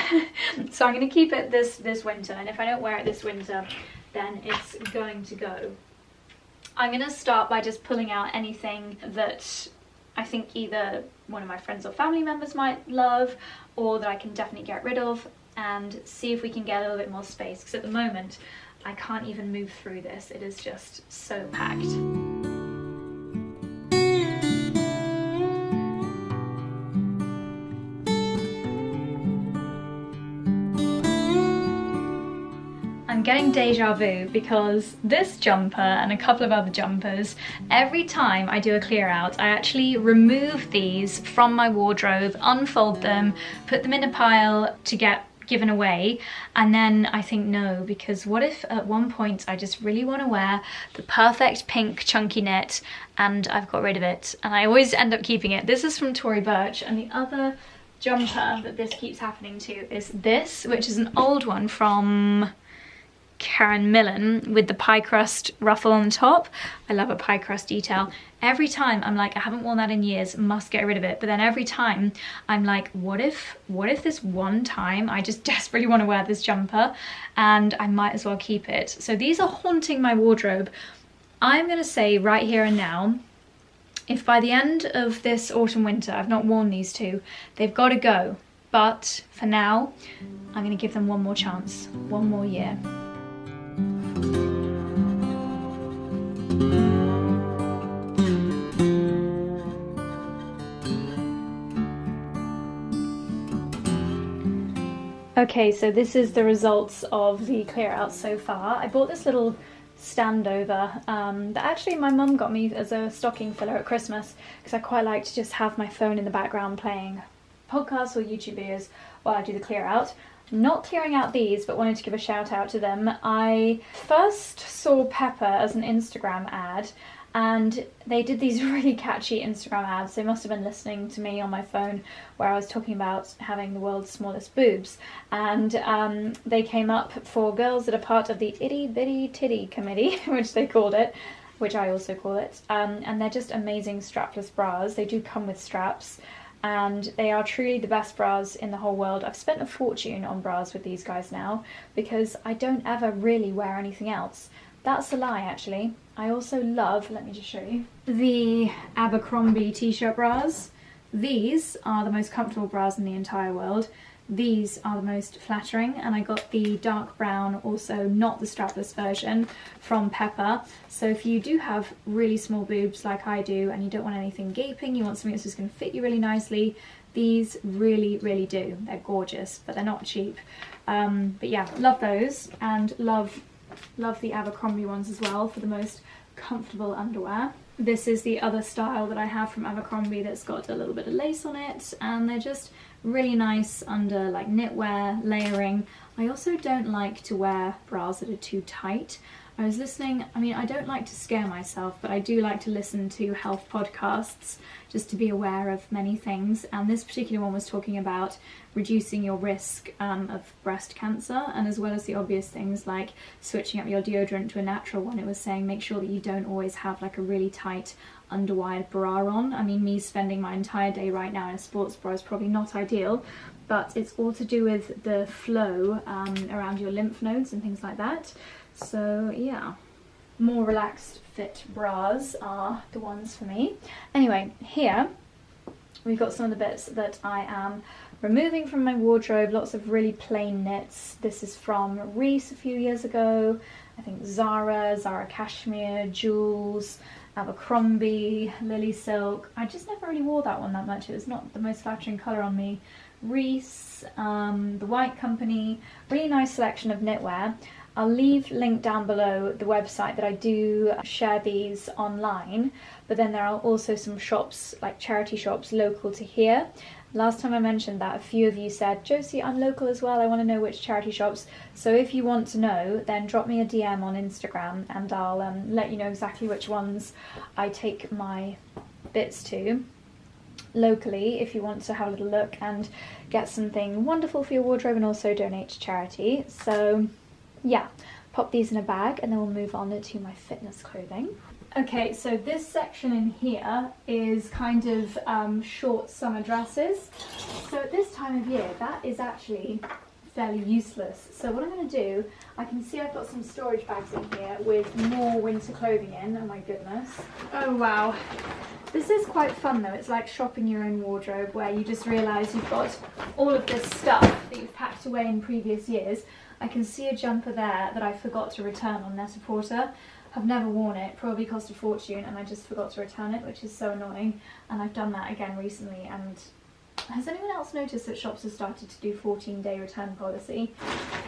so I'm going to keep it this winter, and if I don't wear it this winter, then it's going to go. I'm going to start by just pulling out anything that I think either one of my friends or family members might love, or that I can definitely get rid of, and see if we can get a little bit more space, because at the moment I can't even move through this. It is just so packed. I'm getting deja vu because this jumper and a couple of other jumpers, every time I do a clear out, I actually remove these from my wardrobe, unfold them, put them in a pile to get given away, and then I think no, because what if at one point I just really want to wear the perfect pink chunky knit and I've got rid of it, and I always end up keeping it. This is from Tory Burch, and the other jumper that this keeps happening to is this, which is an old one from Karen Millen with the pie crust ruffle on the top. I love a pie crust detail. Every time I'm like, I haven't worn that in years, must get rid of it. But then every time I'm like, what if this one time I just desperately want to wear this jumper and I might as well keep it. So these are haunting my wardrobe. I'm gonna say right here and now, if by the end of this autumn winter I've not worn these two, they've got to go. But for now, I'm gonna give them one more chance, one more year. Okay, so this is the results of the clear out so far. I bought this little standover that actually my mum got me as a stocking filler at Christmas, because I quite like to just have my phone in the background playing podcasts or YouTube videos while I do the clear out. Not clearing out these, but wanted to give a shout out to them. I first saw Pepper as an Instagram ad, and they did these really catchy Instagram ads. They must have been listening to me on my phone where I was talking about having the world's smallest boobs, and they came up for girls that are part of the itty bitty titty committee, which they called it, which I also call it, and they're just amazing strapless bras. They do come with straps, and they are truly the best bras in the whole world. I've spent a fortune on bras with these guys now because I don't ever really wear anything else. That's a lie, actually. I also love, let me just show you, the Abercrombie t-shirt bras. These are the most comfortable bras in the entire world. These are the most flattering, and I got the dark brown, also not the strapless version, from Pepper. So if you do have really small boobs like I do and you don't want anything gaping, you want something that's just going to fit you really nicely, these really, really do. They're gorgeous, but they're not cheap. But yeah, love those, and love the Abercrombie ones as well for the most comfortable underwear. This is the other style that I have from Abercrombie that's got a little bit of lace on it, and they're just really nice under like knitwear, layering. I also don't like to wear bras that are too tight. I was listening, I mean, I don't like to scare myself, but I do like to listen to health podcasts just to be aware of many things, and this particular one was talking about reducing your risk of breast cancer, and as well as the obvious things like switching up your deodorant to a natural one, it was saying make sure that you don't always have like a really tight underwired bra on. I mean, me spending my entire day right now in a sports bra is probably not ideal, but it's all to do with the flow around your lymph nodes and things like that. So yeah, more relaxed fit bras are the ones for me. Anyway, here we've got some of the bits that I am removing from my wardrobe. Lots of really plain knits. This is from Reese a few years ago. I think Zara Cashmere, Jules, Abercrombie, Lily Silk. I just never really wore that one that much. It was not the most flattering colour on me. Reese, The White Company, really nice selection of knitwear. I'll leave link down below the website that I do share these online, but then there are also some shops, like charity shops local to here. Last time I mentioned that, a few of you said, Josie, I'm local as well, I want to know which charity shops. So if you want to know, then drop me a DM on Instagram and I'll let you know exactly which ones I take my bits to locally, if you want to have a little look and get something wonderful for your wardrobe and also donate to charity. So yeah, pop these in a bag and then we'll move on to my fitness clothing. Okay, so this section in here is kind of short summer dresses. So at this time of year, that is actually fairly useless. So what I'm going to do, I can see I've got some storage bags in here with more winter clothing in. Oh my goodness. Oh wow. This is quite fun though. It's like shopping your own wardrobe, where you just realise you've got all of this stuff that you've packed away in previous years. I can see a jumper there that I forgot to return on Net-a-Porter. I've never worn it, probably cost a fortune, and I just forgot to return it, which is so annoying. And I've done that again recently. And has anyone else noticed that shops have started to do 14-day return policy?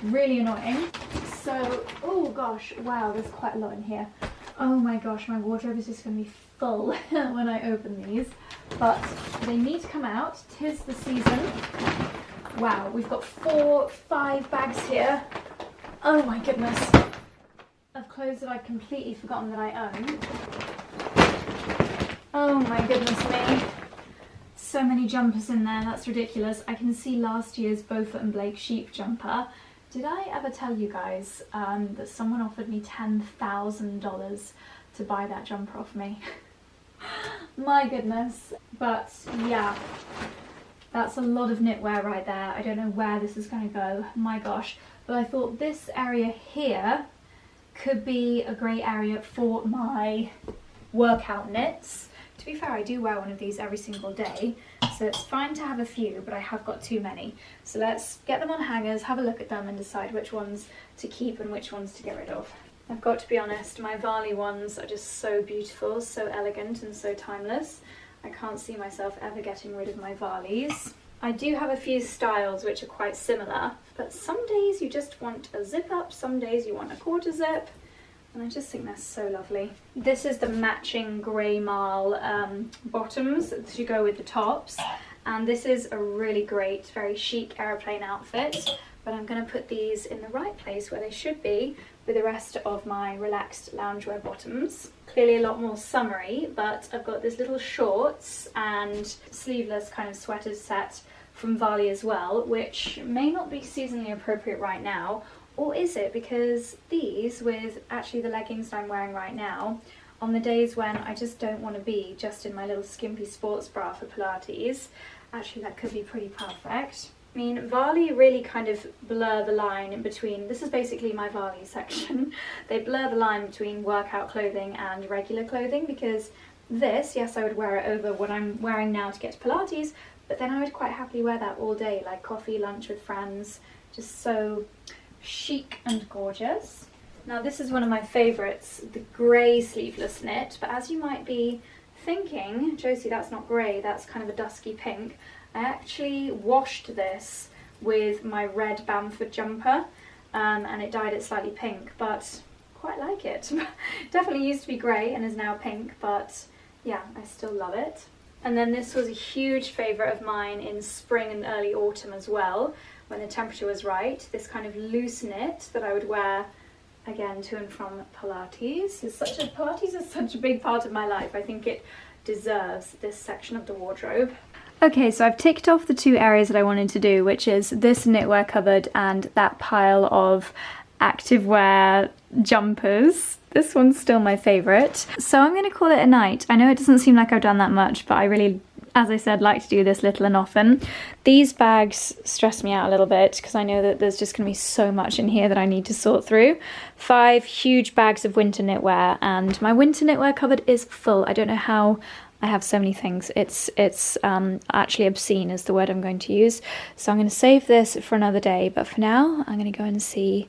Really annoying. So, oh gosh, wow, there's quite a lot in here. Oh my gosh, my wardrobe is just going to be full when I open these. But they need to come out. 'Tis the season. Wow, we've got 5 bags here. Oh my goodness. Of clothes that I'd completely forgotten that I owned. Oh my goodness me. So many jumpers in there, that's ridiculous. I can see last year's 𝑭𝒂𝒕 sheep jumper. Did I ever tell you guys that someone offered me $10,000 to buy that jumper off me? My goodness. But yeah, that's a lot of knitwear right there. I don't know where this is going to go. My gosh. But I thought this area here could be a great area for my workout knits. To be fair, I do wear one of these every single day, so it's fine to have a few, but I have got too many. So let's get them on hangers, have a look at them and decide which ones to keep and which ones to get rid of. I've got to be honest, my 𝑽𝒊𝒏𝒅 ones are just so beautiful, so elegant and so timeless. I can't see myself ever getting rid of my 𝑽𝒊𝒏𝒅s. I do have a few styles which are quite similar, but some days you just want a zip up, some days you want a quarter zip. And I just think they're so lovely. This is the matching grey marl bottoms to go with the tops. And this is a really great, very chic aeroplane outfit. But I'm going to put these in the right place where they should be with the rest of my relaxed loungewear bottoms. Clearly a lot more summery, but I've got this little shorts and sleeveless kind of sweater set from 𝑭𝒊𝒏𝒅 as well, which may not be seasonally appropriate right now. Or is it? Because these, with actually the leggings that I'm wearing right now, on the days when I just don't want to be just in my little skimpy sports bra for Pilates, actually that could be pretty perfect. I mean, 𝑭𝒊𝒏𝒅 really kind of blur the line in between. This is basically my 𝑭𝒊𝒏𝒅 section. They blur the line between workout clothing and regular clothing, because this, yes, I would wear it over what I'm wearing now to get to Pilates, but then I would quite happily wear that all day, like coffee, lunch with friends, just so chic and gorgeous. Now this is one of my favourites, the grey sleeveless knit, but as you might be thinking, Josie, that's not grey, that's kind of a dusky pink. I actually washed this with my red Bamford jumper and it dyed it slightly pink, but quite like it. Definitely used to be grey and is now pink, but yeah, I still love it. And then this was a huge favourite of mine in spring and early autumn as well, when the temperature was right. This kind of loose knit that I would wear again to and from Pilates. Pilates is such a big part of my life. I think it deserves this section of the wardrobe. Okay, so I've ticked off the 2 areas that I wanted to do, which is this knitwear cupboard and that pile of activewear jumpers. This one's still my favourite. So I'm going to call it a night. I know it doesn't seem like I've done that much, but I really, as I said, like to do this little and often. These bags stress me out a little bit because I know that there's just going to be so much in here that I need to sort through. 5 huge bags of winter knitwear, and my winter knitwear cupboard is full. I don't know how I have so many things. It's actually obscene is the word I'm going to use. So I'm going to save this for another day, but for now I'm going to go and see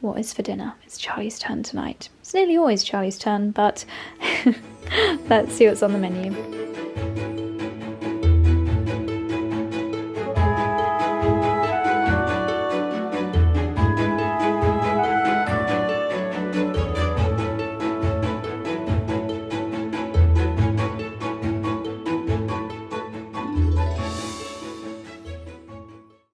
what is for dinner. It's Charlie's turn tonight. It's nearly always Charlie's turn, but let's see what's on the menu.